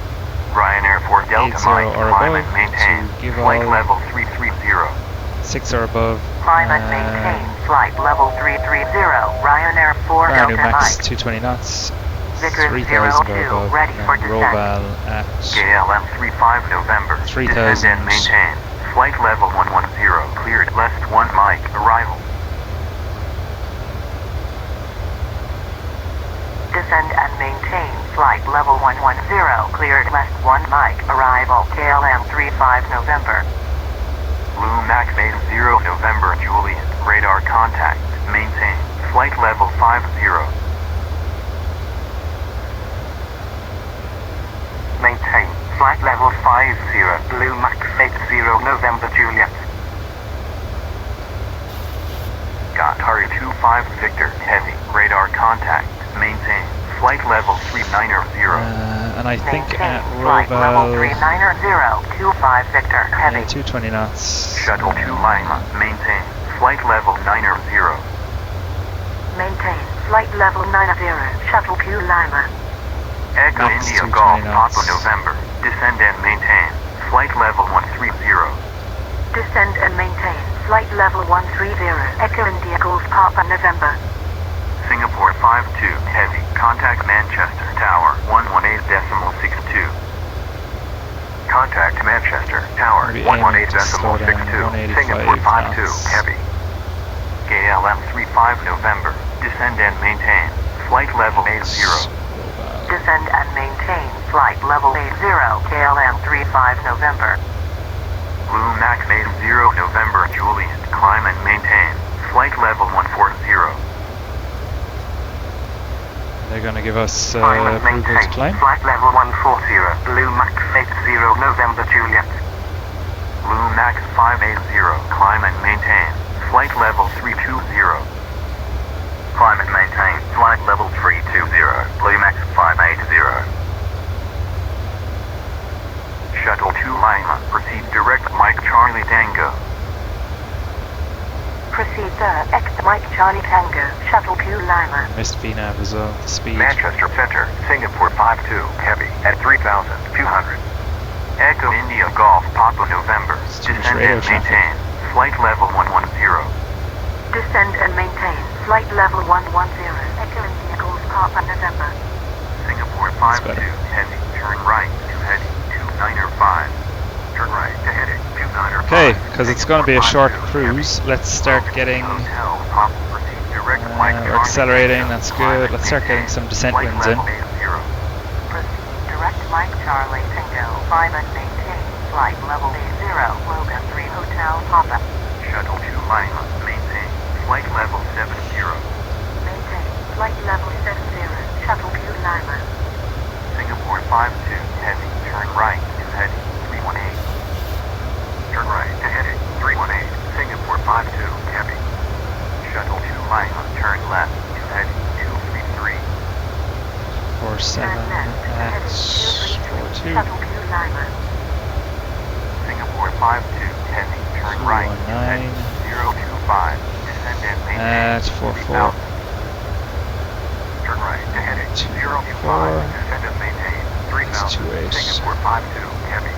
Ryanair 4 Delta 80 Mike, or climb above and maintain, to give flight all level 330. 6 or above. Climb and maintain, flight level 330, Ryanair 4 Ryanair Delta max Mike. 220 knots, Vickers 3,000 or 02, above, ready for and descent. Roval at KLM 35 November, 3,000. descend and maintain, flight level 110, cleared, left 1 Mike, arrival. Descend and maintain, flight level 110, cleared, left 1 Mike, arrival, KLM 35 November. Blue Mac 80 November Juliet, radar contact, maintain, flight level 50. Maintain, flight level 50, Blue Max 80 November Juliet. Qatari 25 Victor, heavy, radar contact, maintain, flight level 390. and I think Maintain, at flight level Roval 390, 25 Victor, heavy. 220 knots. Shuttle 2 Lima, maintain, flight level 90. Maintain, flight level 90, Shuttle Q Lima. Echo Max India 220 Golf knots. Papa November, descend and maintain, flight level 130. Descend and maintain, flight level 130, Echo India Golf Papa November. Singapore 52, heavy, contact Manchester Tower 118.62. Contact Manchester Tower Maybe aim to slow down 118.62. 185 Singapore 52, knots. heavy. KLM 35 November, descend and maintain, flight level 80. Roval. Descend and maintain, flight level 80, KLM 35 November. Blue Mac 80 November Juliet, climb and maintain, flight level 140. They're going to give us Climb and approval to maintain, climb. flight level 140, Blue Max 80 November Juliet. Blue Max 580, climb and maintain, flight level 320. Climb and maintain, flight level 320, Blue Max 580. Shuttle 2 Lima, proceed direct Mike Charlie Tango. Proceed X Mike Charlie Tango, Shuttle Q Lima. Missed VNAV as well, the speed. Manchester Center, Singapore 52, heavy, at 3,200. Echo India Golf Papa November, It's too much descend radio and traffic. maintain, flight level 110. Descend and maintain, flight level 110, Echo India Golf Papa November. Singapore That's 52, better. heavy, turn right to heading 295. Turn right to heading 295. Okay, because it's going to be a short cruise, let's start getting, Hotel, Pop, proceed direct Mike we're Charlie accelerating, Tango, that's climb good. and Let's start getting maintain, some descent flight winds in. level 80. Proceed direct Mike Charlie Tango, climb and maintain, flight level 80, Logan 3 Hotel Papa. Shuttle 2 Lima, maintain, flight level 70. Maintain, flight level 70, Shuttle Q Lima. Singapore 52, heavy, turn right to heading 318. Turn right to heading 318, Singapore 52, heavy. Shuttle 2 Lima, turn left to heading 233. 47 at 42. Singapore 52, heavy, turn right to heading 025, descend and maintain At 44. 3000. Turn right to heading 025, 204. descend and maintain 3000. 28. Singapore 52, heavy.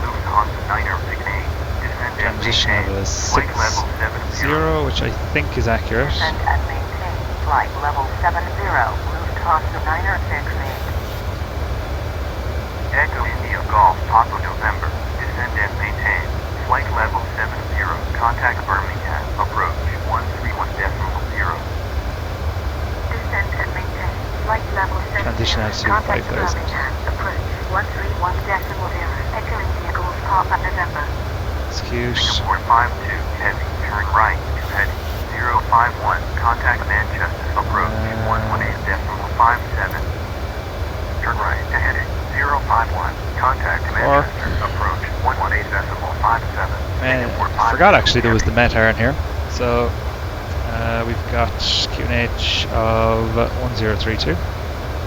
Lufthansa 968, descend and Transition maintain level is flight level 70. which I think is accurate. Descend and maintain flight level 70, Lufthansa 968. Echo India Golf Papa November, descend and maintain flight level 70, contact Birmingham, approach 131.0. Descend and maintain flight level 70, Transition out to contact 5000. Birmingham, approach 131.0, Echo India Golf Papa November. Execute. Singapore 52, heavy, turn right to heading 051, contact Manchester, approach 118.57. Turn right to heading 051, contact Cork. Manchester, approach 118.57. Man, Singapore I forgot actually there was the 52, METAR in here. So we've got QNH of 1032.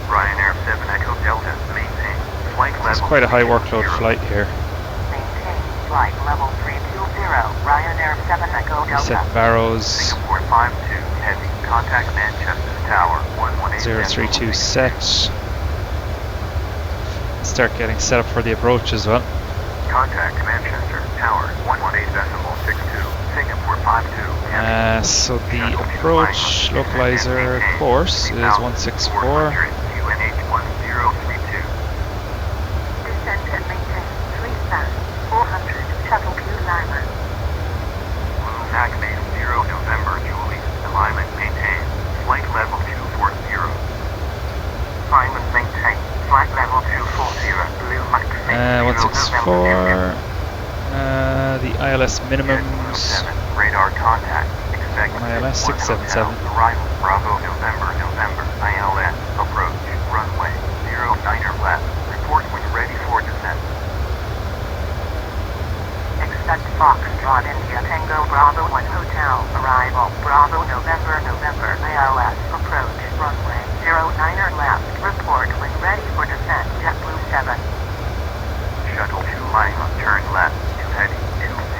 Ryanair 7 Echo Delta, maintain flight level. It's quite a high 320. workload flight here. Maintain flight level 320, Ryanair 7 Echo We Delta. set Barrows Singapore 52, heavy, contact Manchester Tower 118.62. 032 set. Start getting set up for the approach as well. Contact Manchester Tower 118.62. Singapore 52, heavy. So the approach localizer course is 164. QNH 1032. Descend and maintain 3,400, Shuttle Q Lima. Blue Mac Base 0 November Julie, alignment maintained, flight level 240. Alignment maintained. Flight level 240. Blue Mac 164. The ILS minimums. 7, radar contact, expect ILS 677. arrival, Bravo November, ILS, approach, runway, 09er left, report when ready for descent. Expect Foxtrot India Tango Bravo 1 Hotel. Arrival Bravo November, ILS. Approach runway 09er left. Report when ready for descent. JetBlue 7. Shuttle 2 Lima, turn left to heading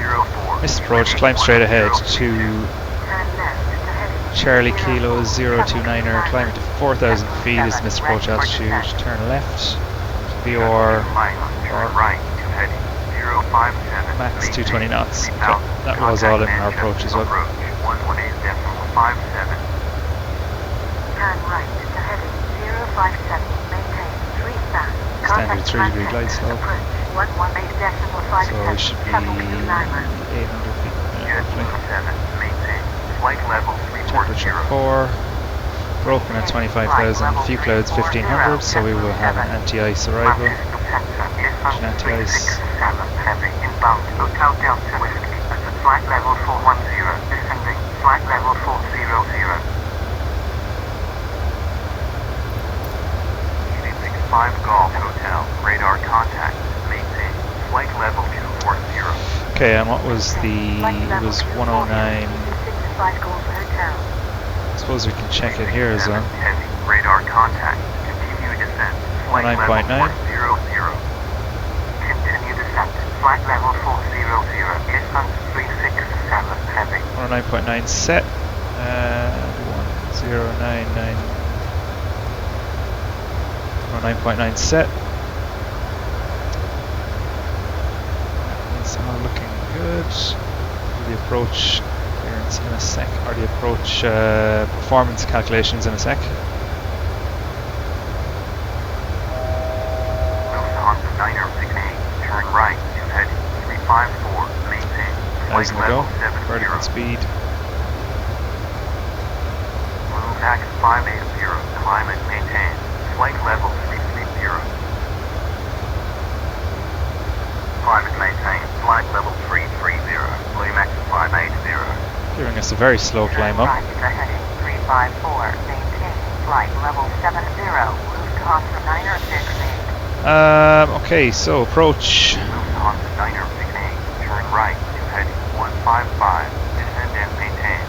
204. Missed approach, climb straight ahead to Turn left to heading Charlie Kilo 029er, climbing to 4,000 feet is missed approach altitude. Turn left, VOR, Lima, turn right to heading 057. max 220 knots. Okay, 3000. that was all in our Contact approach as well. Approach 118.57. Turn right to heading 057. Maintain 3,000. Standard Contact 3-degree glide Manchester. slope. Approach 118.57. So we should be Shuttle Q Lima. 800 feet JetBlue roughly. 7, maintain flight level 340. Temperature 4, broken at 25,000, few clouds 1500, so we will have an anti-ice arrival. Anti-ice. Heavy inbound Hotel Delta Whiskey at flight level 410. Descending flight level 400. EICK 5 Golf Hotel, radar contact, maintain flight level 240. Okay, and what was the, it was 109, I suppose we can check it here as well. Heavy radar contact, continue descent, flight level 109.9. 400. Continue descent. Flight level 400. Distance 367. Heavy. 109.9 set, 1099, 109.9 set. It's all looking good. The approach clearance in a sec, or the approach performance calculations in a sec. Lufthansa 968, turn right to heading 354, maintain flight 1000 to go, level 70. vertical speed. Blue Max 580, alignment maintained, flight level 330. Climate maintained, flight level 330, Blue Max 580. Giving us a very slow climb up. Right to heading 354. Maintain flight level 70. Lufthansa 968. Okay, so approach. Lufthansa 968, turn right to heading 155, descend and maintain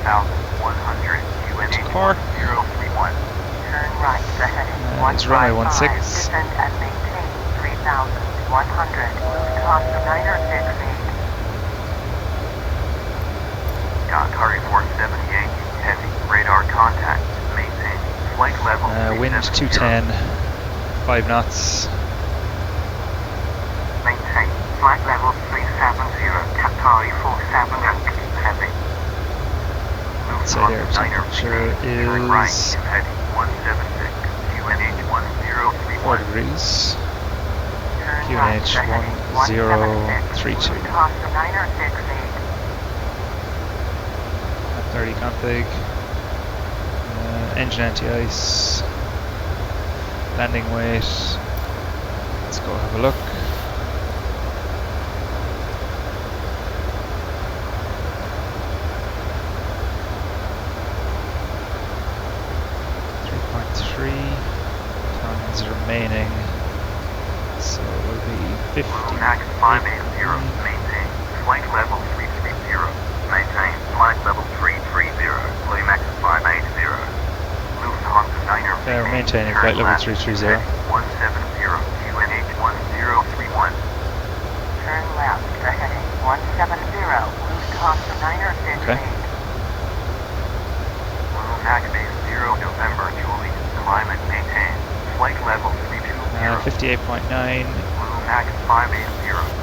3,100 QNH Cork. 1031. Turn right to heading It's runway 155, 16. descend and maintain 3,100. Lufthansa 968. Qatari 478, heavy, radar contact, maintain, flight level Wind 210, 5 knots. Maintain. Flight level 370. Qatari 478. Heavy. So their temperature turn right is to heading 176, QNH 1031. 4 degrees. Turn right QNH to heading 1032. Lufthansa 968. 30 config. Engine anti-ice. Landing weight. Let's go have a look. Tons remaining, so it will be 50. Max 580, maintain, flight level 330, maintain, flight level 330, Max 580, Lufthansa 968. They're maintaining flight level 330. 170, QNH 1031. Turn left to heading 170, Lufthansa 968. Okay. Max base 0 November Julie, climb and maintain, flight level 320. 58.9. Max 580,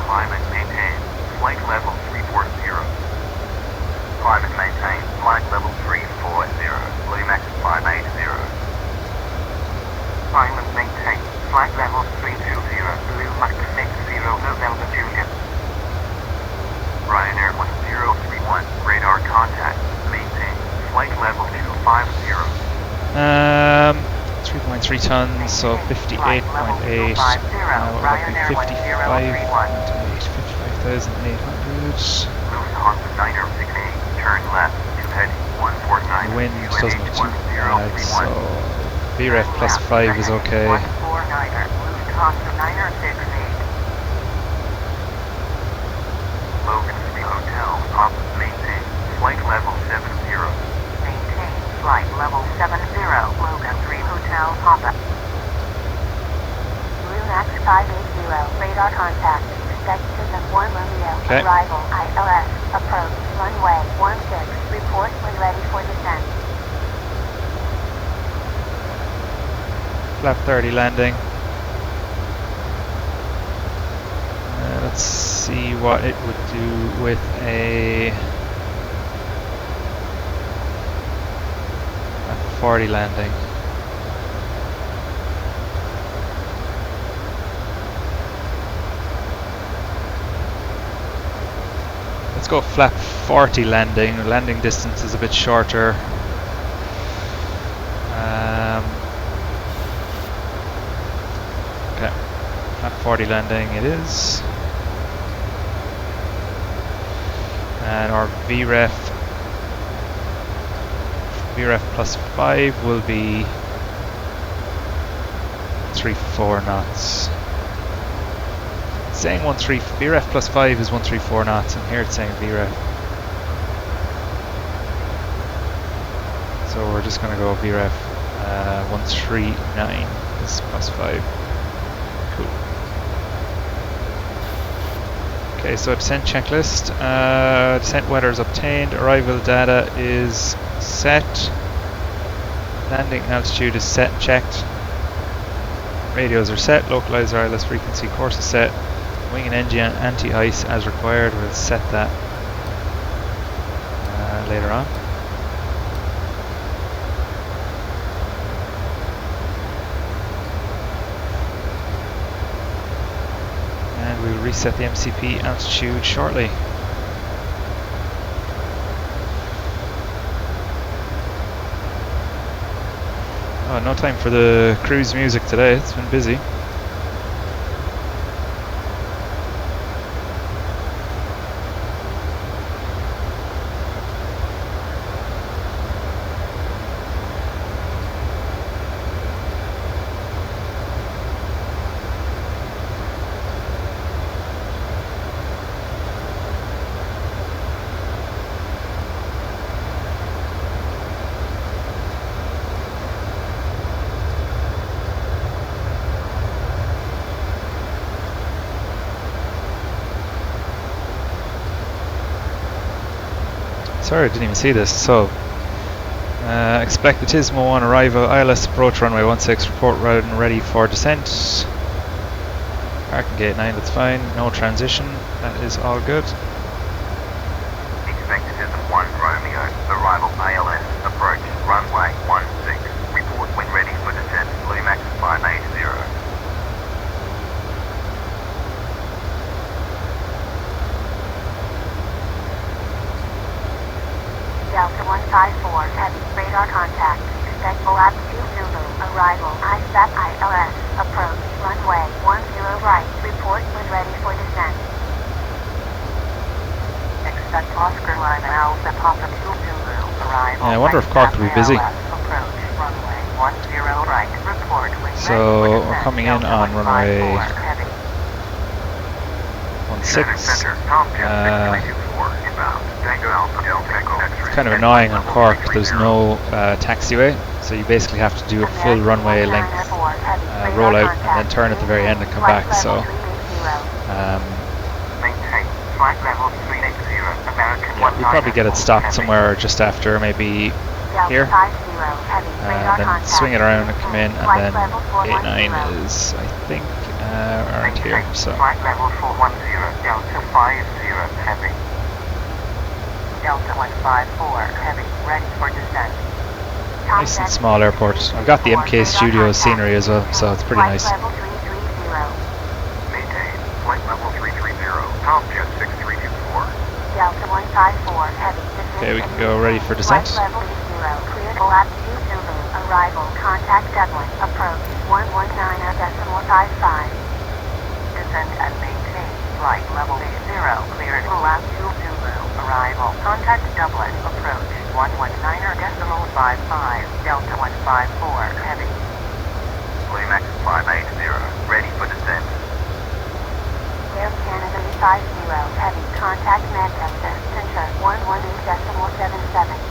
climb and maintain, flight level 340. Climb and maintain, flight level 340, Max 580. Climb and maintain. Flight level 320. Blue Max 80 November Juliet. Ryanair 1031, radar contact, maintain, flight level 250. 3.3 tons, so 58.8. We're looking 55,800. Lufthansa 968, turn left to heading 149. The wind doesn't look too bad, so VREF plus 5 is okay. 149er, Lufthansa 968. Logan 3 Hotel, up, maintain, flight level 70. Maintain flight level 70, Logan 3 Hotel Papa. Blue Max 580, radar contact. Expect to inform Romeo. Okay. Arrival ILS. Approach runway 16. Report when ready for descent. Flap 30 landing. Let's see what it would do with a 40 landing. Let's go flap 40 landing. The landing distance is a bit shorter. Okay, flap 40 landing it is. And our VREF plus 5 will be 34 knots. It's saying VREF plus 5 is 134 knots, and here it's saying VREF. So we're just going to go VREF 139 is plus 5. Cool. Okay, so descent checklist. Descent weather is obtained. Arrival data is set. Landing altitude is set and checked. Radios are set. Localizer ILS frequency course is set. Wing and engine anti-ice as required. We'll set that later on. And we'll reset the MCP altitude shortly. Oh, no time for the cruise music today, it's been busy. Sorry, I didn't even see this. So, expect the Tismo 1 arrival, ILS approach runway 16, report route and ready for descent. Parking gate 9, that's fine. No transition, that is all good. Expect Tismo 1 Romeo, arrival ILS, approach runway 16. Report when ready for descent, Lumax 580. Delta 154, heavy radar contact. Expect OAP 2 Zulu, arrival ISAP ILS, approach runway 10 right. Report when ready for descent. Expect Oscar Lima Alpha Papa 2 Zulu, arrival. Yeah, I wonder if Cork will be busy. Approach runway 10 right. Report when So, ready for we're descent. coming in on Delta runway 154, heavy. 16. Center, Tom Jet 6324, inbound. Tango Alpha Delta Echo X-ray. It's kind of annoying on Cork, there's no taxiway, so you basically have to do a full runway length rollout and then turn at the very end and come back. So Maintain flight level 380. American yeah, we'll probably get it stopped somewhere just after maybe here, then swing it around and come in, and then gate 9 is I think around here. So flight level 410 Delta 50 heavy. Delta 154, heavy, ready for descent. nice and small airport. I've got the MK Studios scenery as well, so it's pretty nice. Maintain flight level 330, Tom Jet 6324. Delta 154, heavy. Okay, we can go ready for descent. Flight level 0, clear OAP 2 Zulu, arrival, contact Dublin, approach 119.55. Descend and maintain flight level 80, cleared OAP 2 Zulu, arrival, contact Dublin, approach 119.55, Delta 154, heavy. Lumax 580, ready for descent. Air Canada 50, heavy, contact Manchester, Centre 118.77.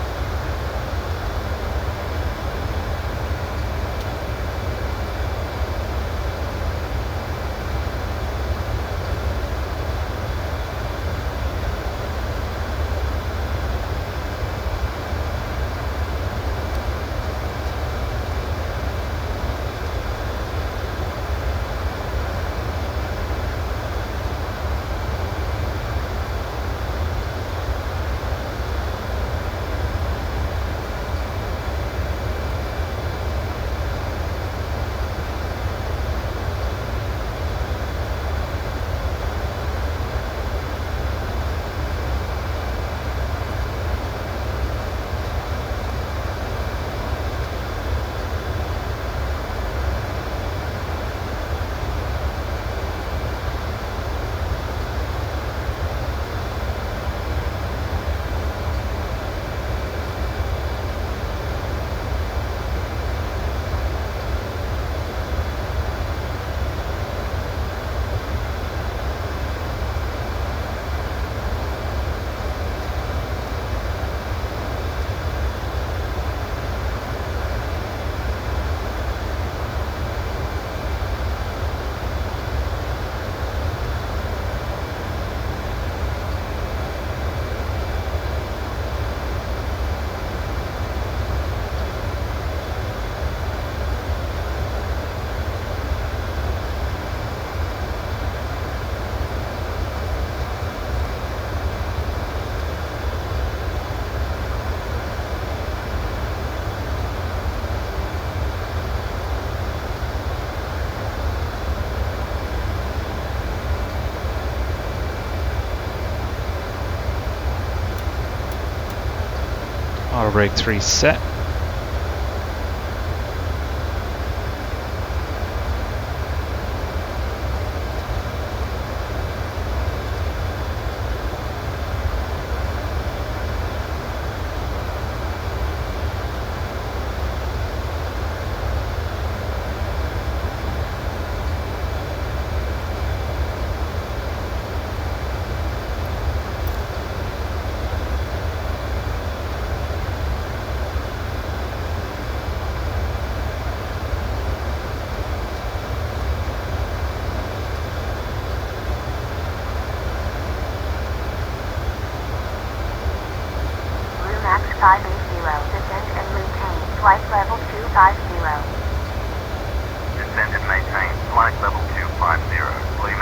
Auto brake 3 set.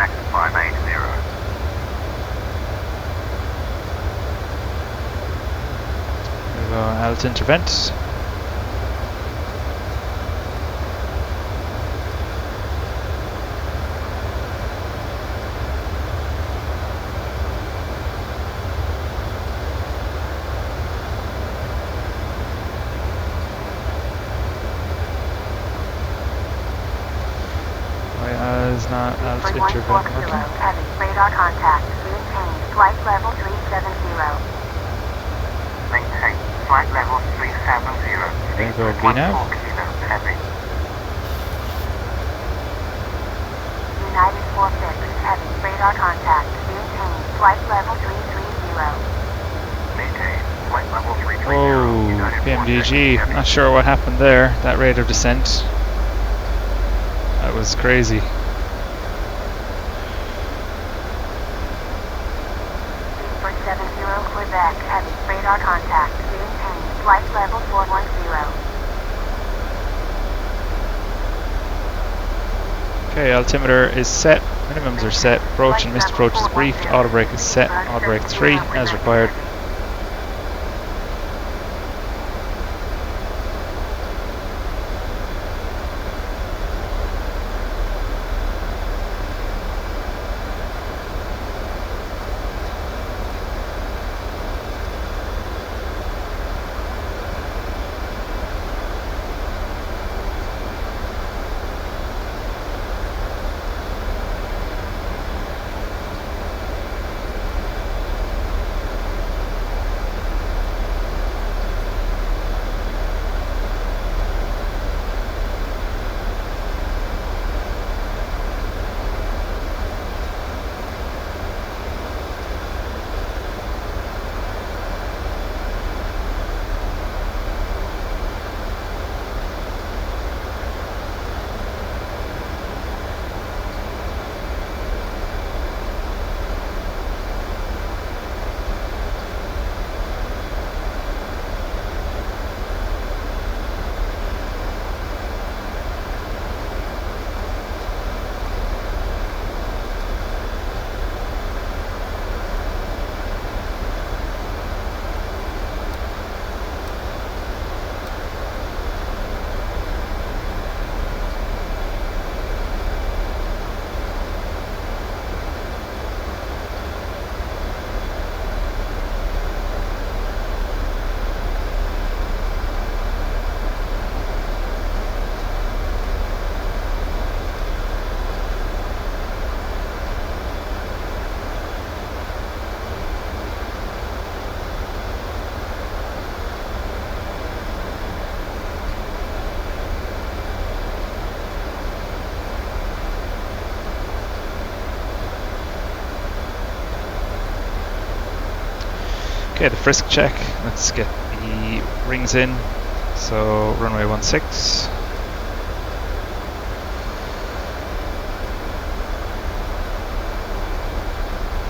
Max 580. There we go, alt intervent. Not alt intervent working. Heavy radar contact. Maintain flight level 370. Maintain flight level 370. There you go, B now. 4 kilo heavy. United 46 heavy radar contact. Maintain flight level 330. Maintain flight level 330. Oh, United PMDG. 46 Not sure what happened there. That rate of descent. That was crazy. 3470 Quebec heavy radar contact. Maintain flight level 410. Okay, altimeter is set. Minimums are set. Approach and missed approach is briefed. Auto brake is set. Auto brake 3 as required. Okay, the frisk check. Let's get the rings in. So runway 16.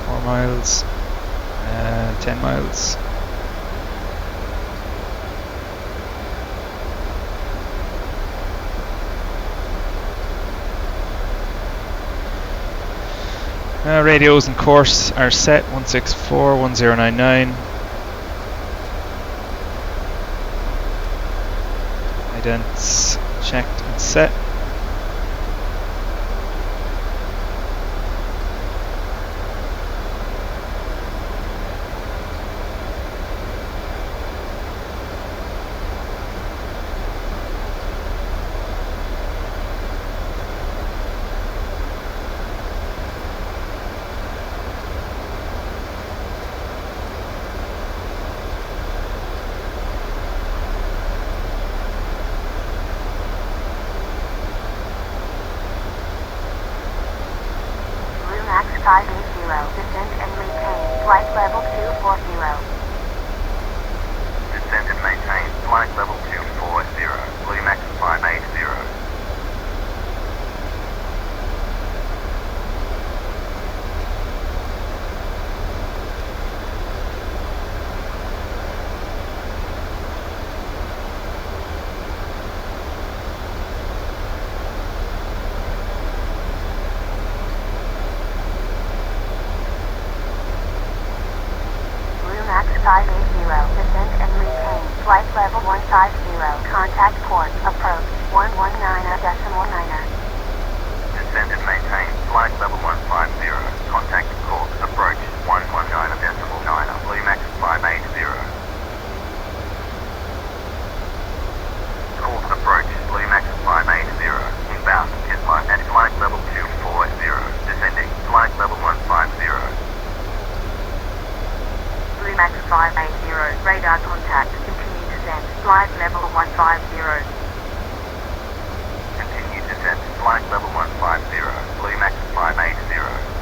4 miles. 10 miles. Radios and course are set. 164, 1099. Idents checked and set. Max 580, descend and maintain flight level 240. Descend and maintain flight level 240. Blue Max 580. Contact port. Approach 119.9er. Descend and maintain flight level 150. Contact Cork. Approach 119.9er. Bluemax 580. Cork approach Bluemax 580. Inbound jet line at flight level 240. Descending flight level 150. Bluemax 580. Radar contact. Continue descent. Flight level 150. Continue descent flight level 150. Bluemax 580.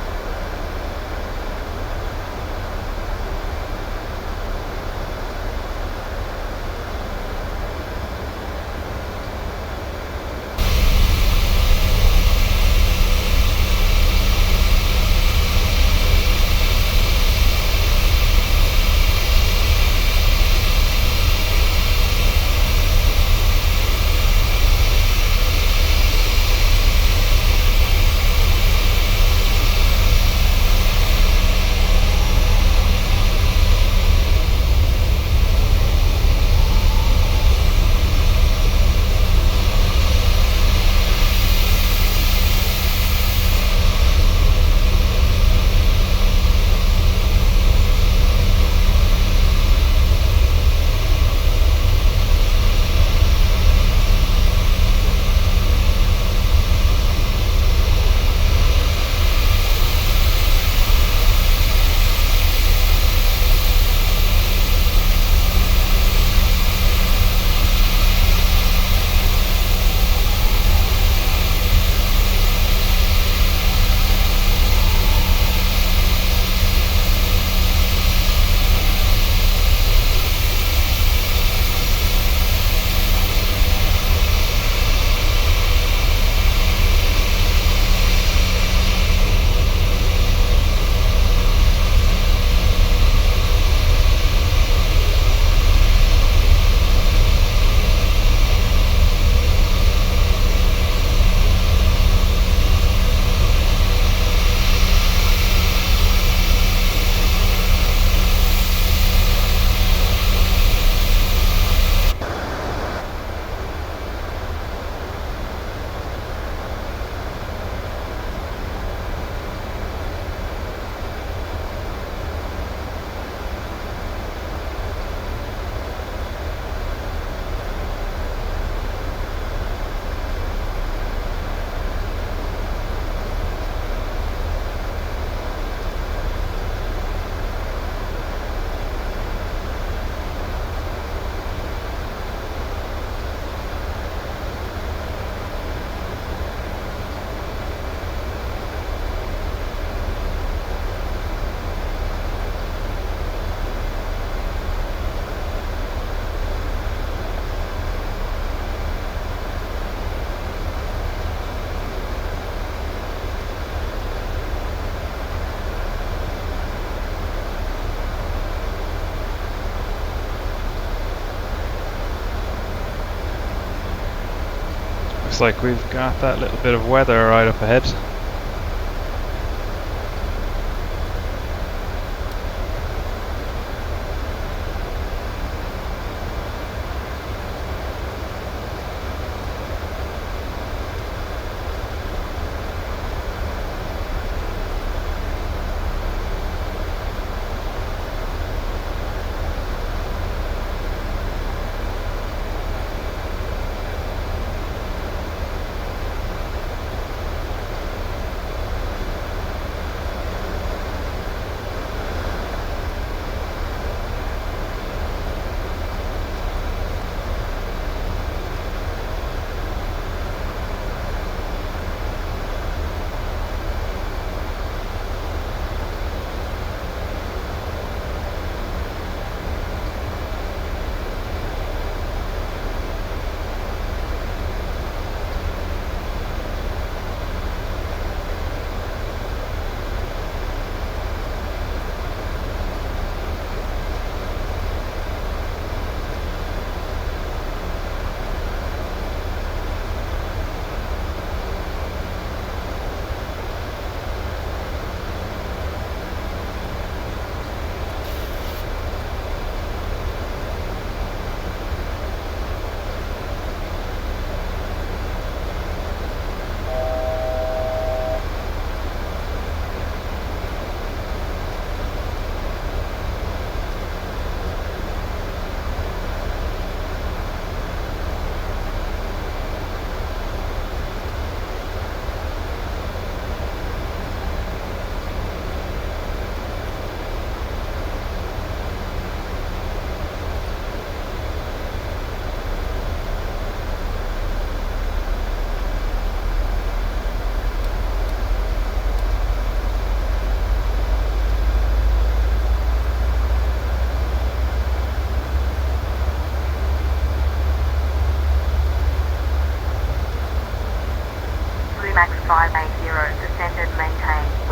Looks like we've got that little bit of weather right up ahead.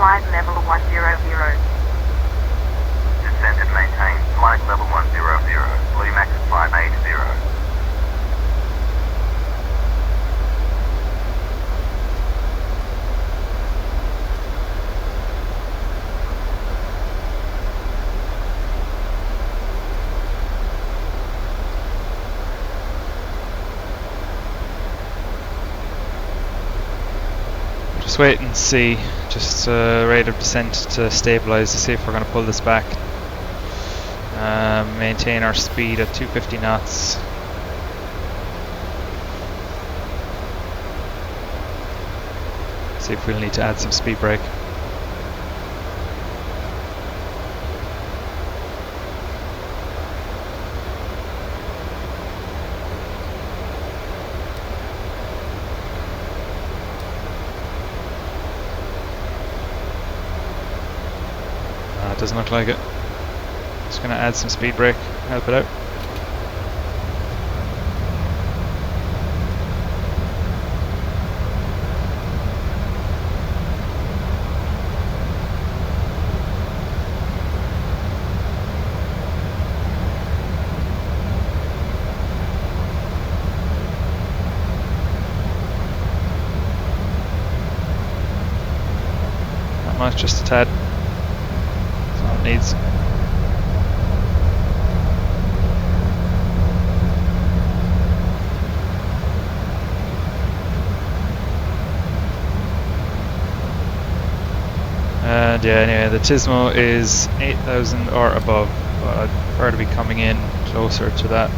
flight level 100. Descend and maintain flight level 100, Bluemax 580. Just wait and see, just rate of descent to stabilize to see if we're going to pull this back. Maintain our speed at 250 knots. See if we'll need to add some speed brake. It doesn't look like it. Just gonna add some speed brake, help it out. Not much, just a tad. Needs. And yeah, anyway, the Tismo is 8,000 or above, but I'd prefer to be coming in closer to that.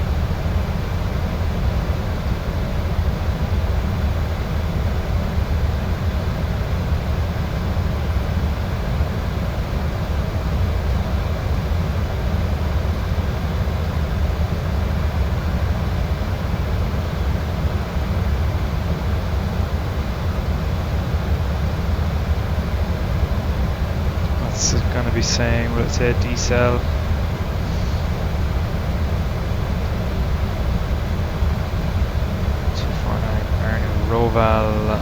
Be saying, will it say decel? 249 Roval.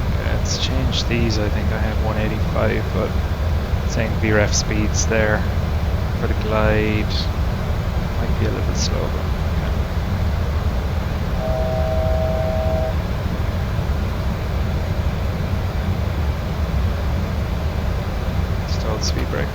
Okay, let's change these. I think I have 185, but it's saying VREF speeds there for the glide. Might be a little bit slow, but speed brake.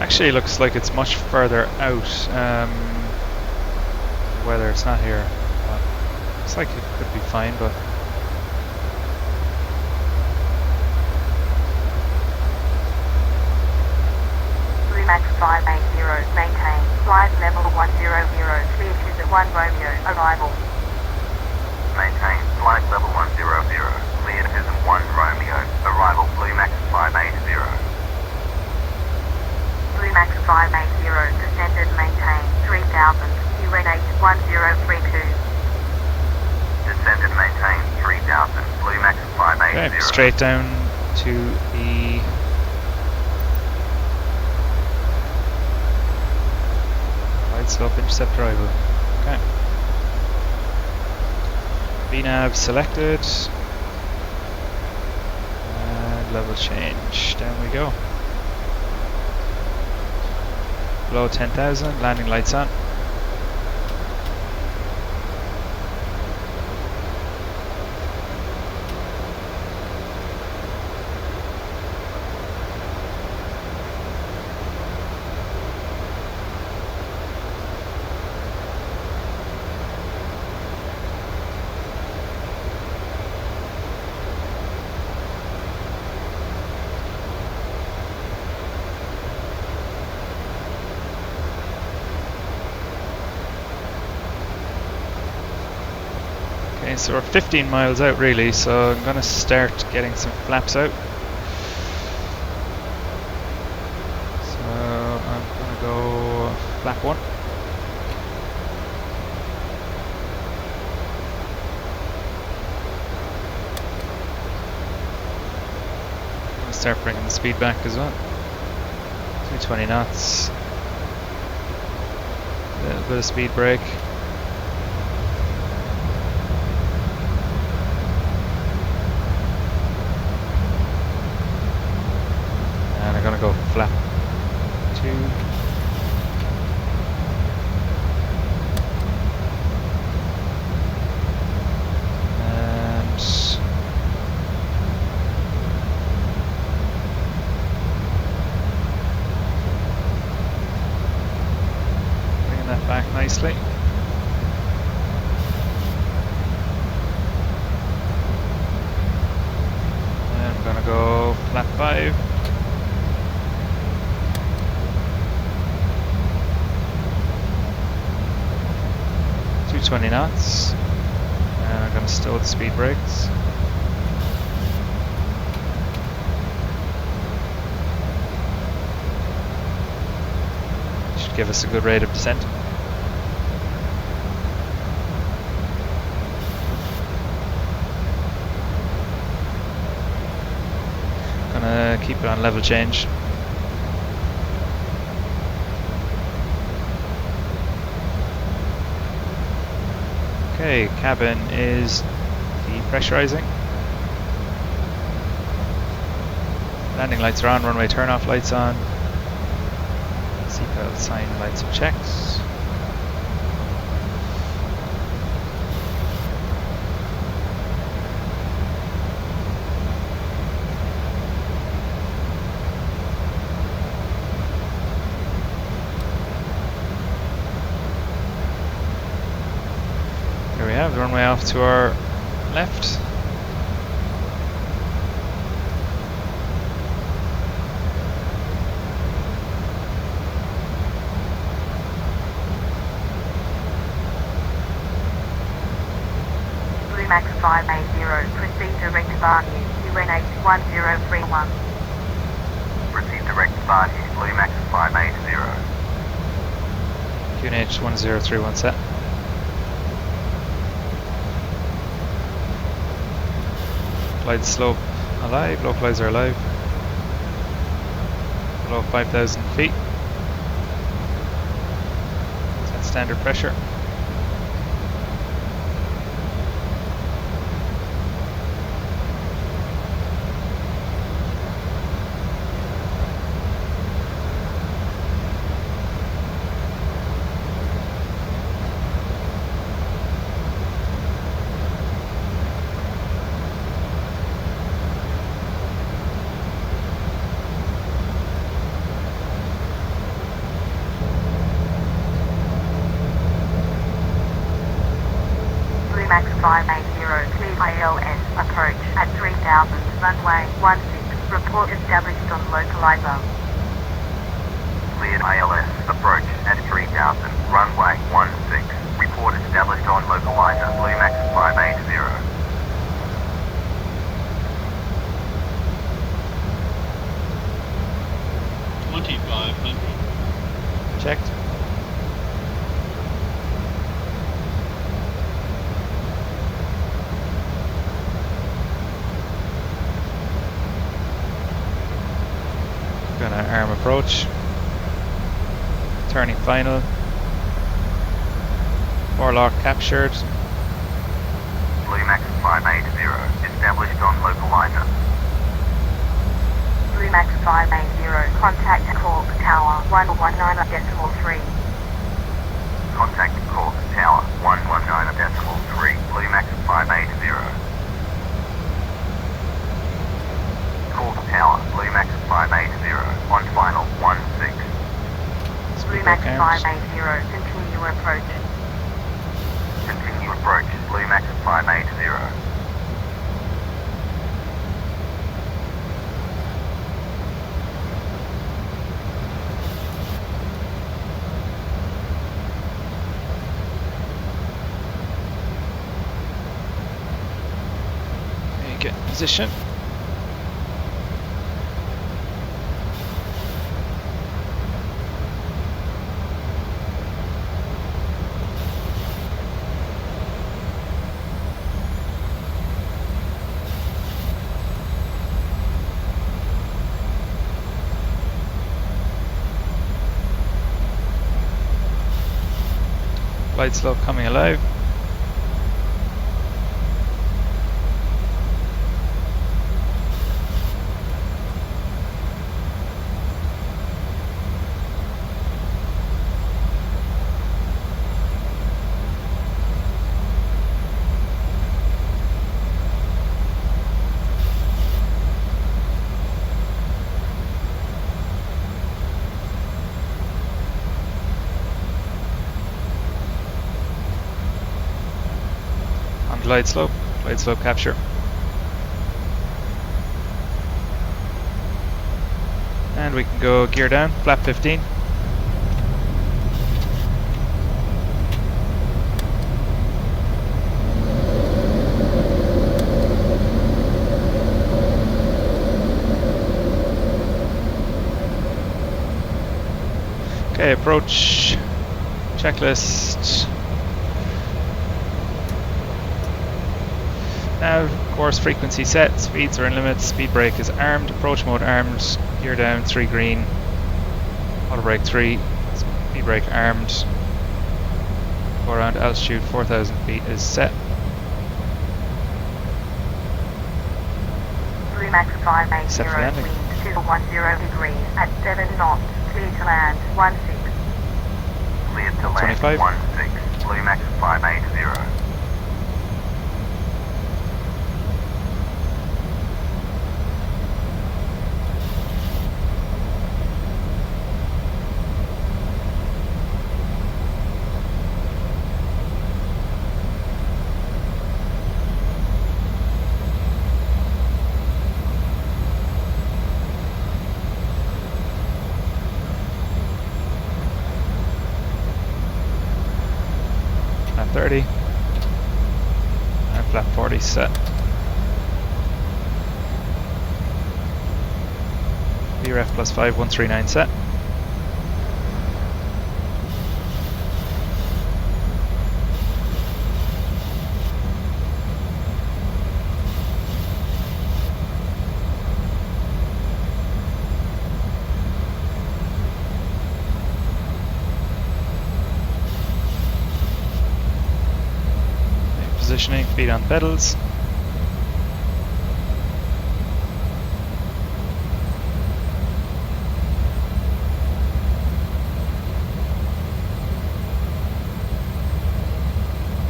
Actually, looks like it's much further out. Whether it's not here. Looks like it could be fine, but Bluemax 580, maintain flight level 100, clear to 1 Romeo, arrival. Maintain flight level 100, clear to 1 Romeo, arrival Bluemax 580. Bluemax 580, descend and maintain 3000, UN8 1032. Descend and maintain 3000, Bluemax 580. Okay, straight down to the wide slope intercept arrival. Okay. VNAV selected. And level change. Down we go. Below 10,000, landing lights on. Okay, so we're 15 miles out really, so I'm going to start getting some flaps out. So I'm going to go flap 1. start bringing the speed back as well. 220 knots. A little bit of speed brake. And I'm gonna go flap 2. And bringing that back nicely. And I'm gonna go flap 5. 220 knots, and I'm going to stow the speed brakes. Should give us a good rate of descent. Gonna keep it on level change. Okay, cabin is depressurizing. Landing lights are on, runway turn-off lights on. Seatbelt sign lights are checked. There we have the runway off to our left. Max 580, proceed direct Barney, UNH 1031. Proceed direct Barney, Blue Max 580. QNH 1031 set. Glide slope alive, localizer alive. Below 5,000 feet. Set standard pressure. Max 580, clear ILS, approach at 3000, runway 16, report established on localizer. Cleared ILS, approach at 3000, runway 16, report established on localizer, Blue Max 580. 2500. Checked. Gonna arm approach. Turning final. Forelock captured. Blue Max 580, established on localizer. Blue Max 580, contact Cork Tower 119.3. Contact Cork Tower 119.3, Blue Max 580. Cork Tower, Blue Max 580, on final 16. Blue Max 580, continue approach. Continue approach, Blue Max 580. Okay, get in position. Flight slope coming alive. Glide slope capture. And we can go gear down, flap 15. Okay, approach, checklist. Now, course frequency set, speeds are in limits, speed brake is armed, approach mode armed, gear down 3 green, auto brake 3, speed brake armed, go around altitude 4,000 feet is set. Max 580, Set for landing. wind 210 degrees at 7 knots, clear to land 16. Clear to land 25. 16, Blue Max 580. Flap 30. And flap 40 set. VREF plus 5139 set. Positioning, feet on pedals.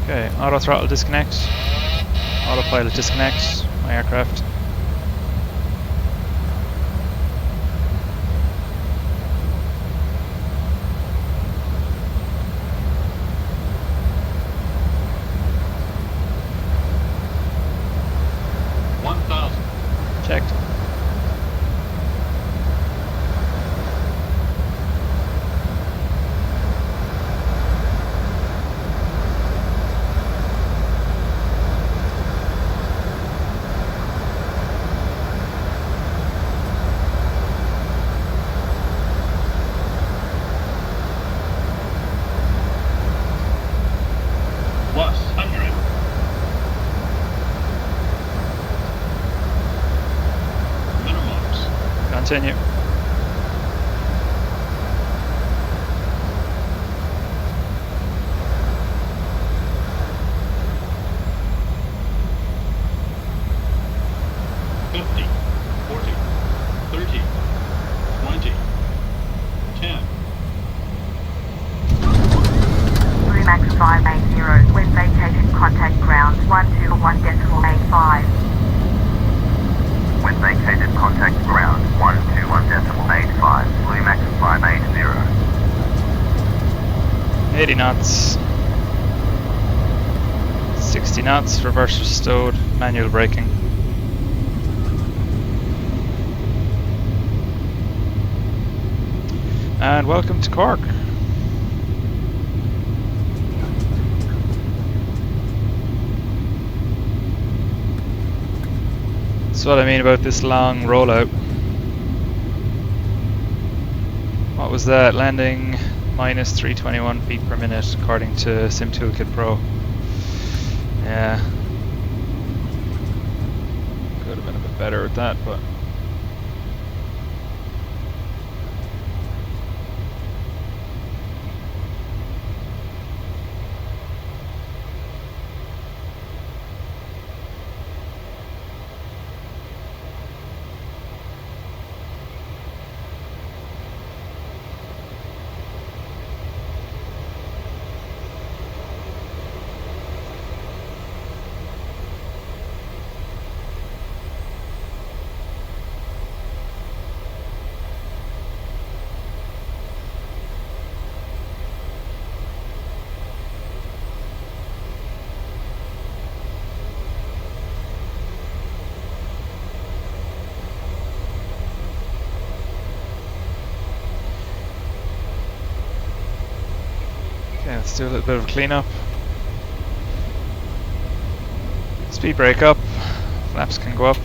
Okay, auto throttle disconnect, autopilot disconnect, my aircraft. Checked. Plus 100. Continue. Max 580, when vacated contact ground 121.85. When vacated contact ground 121.85, Blue Max 580. 80 knots. 60 knots, reverse stowed, manual braking. And welcome to Cork. That's what I mean about this long rollout. What was that? Landing minus 321 feet per minute according to SimToolkitPro. Yeah. Could have been a bit better with that, but Let's do a little bit of a cleanup. Speed brake up, flaps can go up.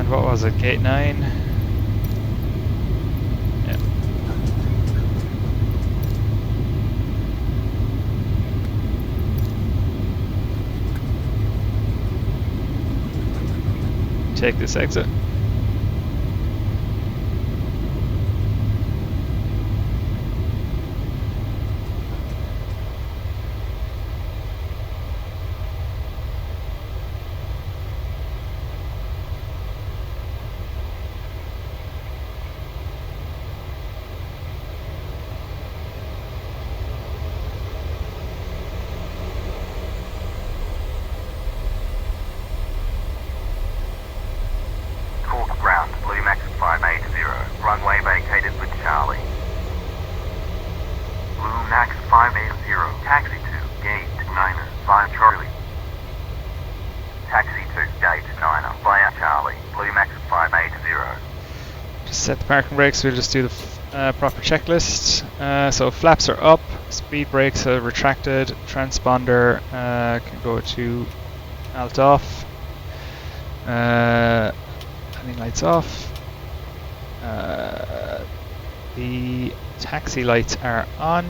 What was it, gate 9? Yeah. Take this exit. Cork ground, Blue Max 580, runway vacated for Charlie. Blue Max 580, taxi to gate 95 Charlie. Taxi to gate 9 via Charlie, Blue Max 580. Just set the parking brakes, we'll just do the proper checklist. So flaps are up, speed brakes are retracted, transponder can go to alt off, landing lights off, the taxi lights are on,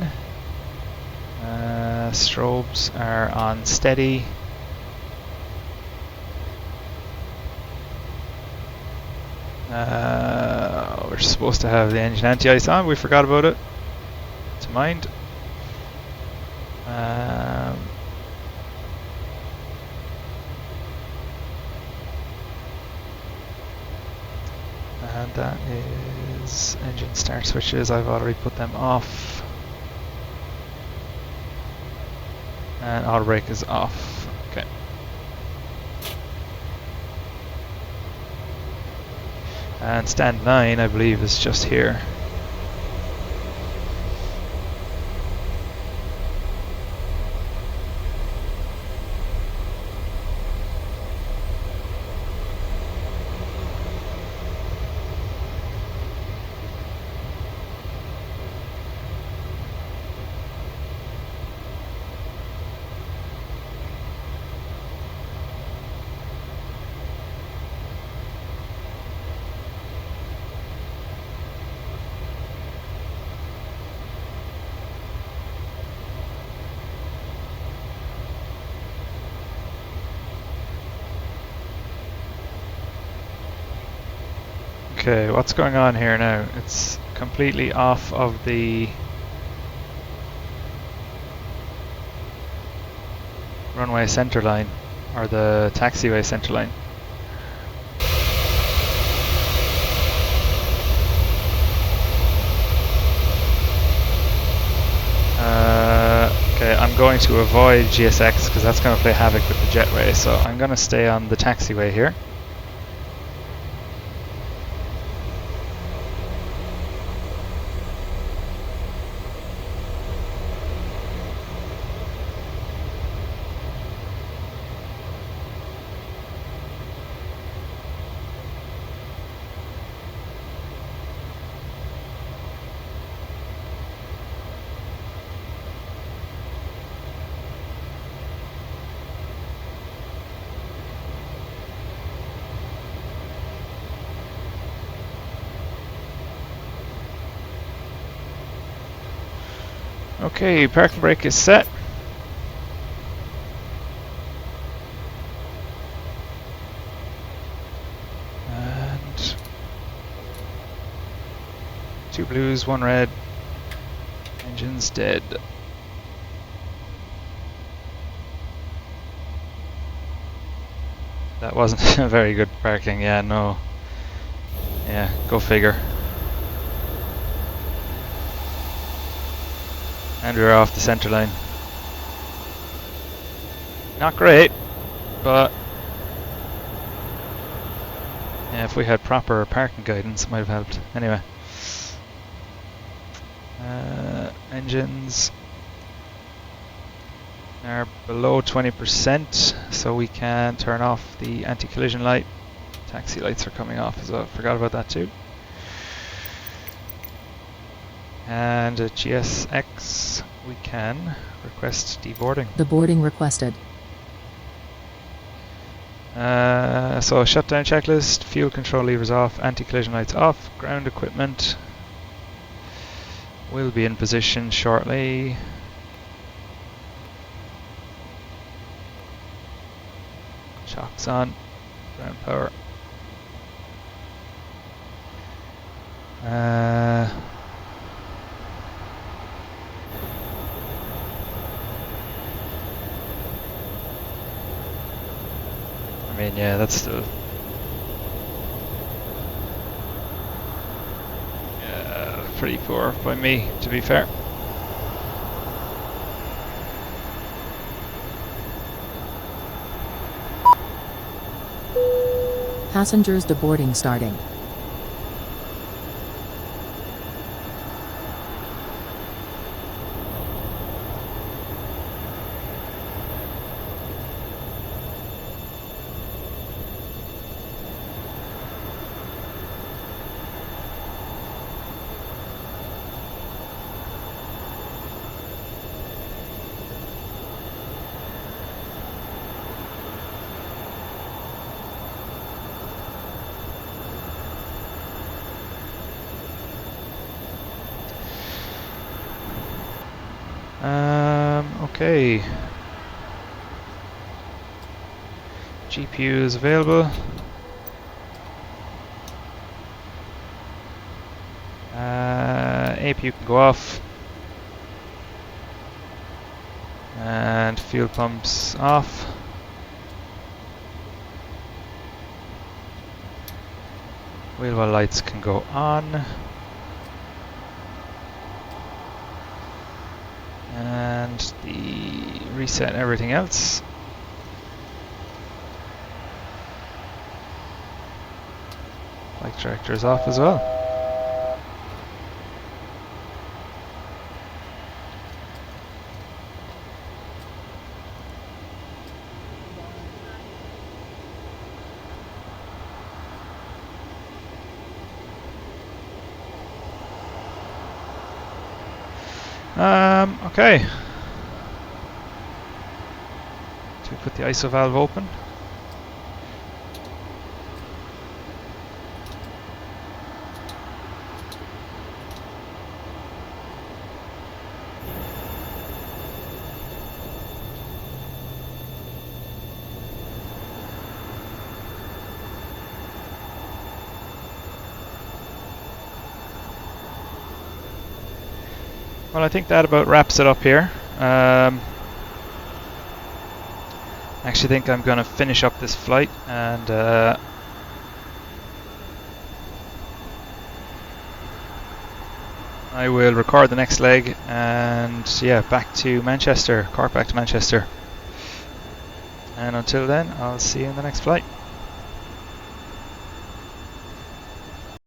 strobes are on steady. We're supposed to have the engine anti-ice on, we forgot about it. To mind. And that is engine start switches, I've already put them off. And auto brake is off. Okay. And stand 9, I believe, is just here. Okay, what's going on here now? It's completely off of the runway center line, or the taxiway center line. Okay, I'm going to avoid GSX because that's going to play havoc with the jetway, so I'm going to stay on the taxiway here. Okay, parking brake is set. And 2 blues, 1 red. Engine's dead. That wasn't a very good parking, yeah, no. Yeah, go figure. And we're off the centre line. Not great, but yeah, if we had proper parking guidance, it might have helped. Anyway, engines are below 20%, so we can turn off the anti-collision light. Taxi lights are coming off as well. Forgot about that too. And at GSX, we can request deboarding. The boarding requested. So shutdown checklist, fuel control levers off, anti-collision lights off, ground equipment will be in position shortly. Shocks on, ground power. I mean, yeah, that's still pretty poor by me, to be fair. Passengers deboarding starting. Okay. GPU is available. APU can go off. And fuel pumps off. Wheel well lights can go on. And the reset and everything else. Flight director is off as well. Okay. So we put the ISO valve open. Well, I think that about wraps it up here. I actually think I'm going to finish up this flight and I will record the next leg and yeah, back to Manchester, Cork back to Manchester. And until then, I'll see you in the next flight.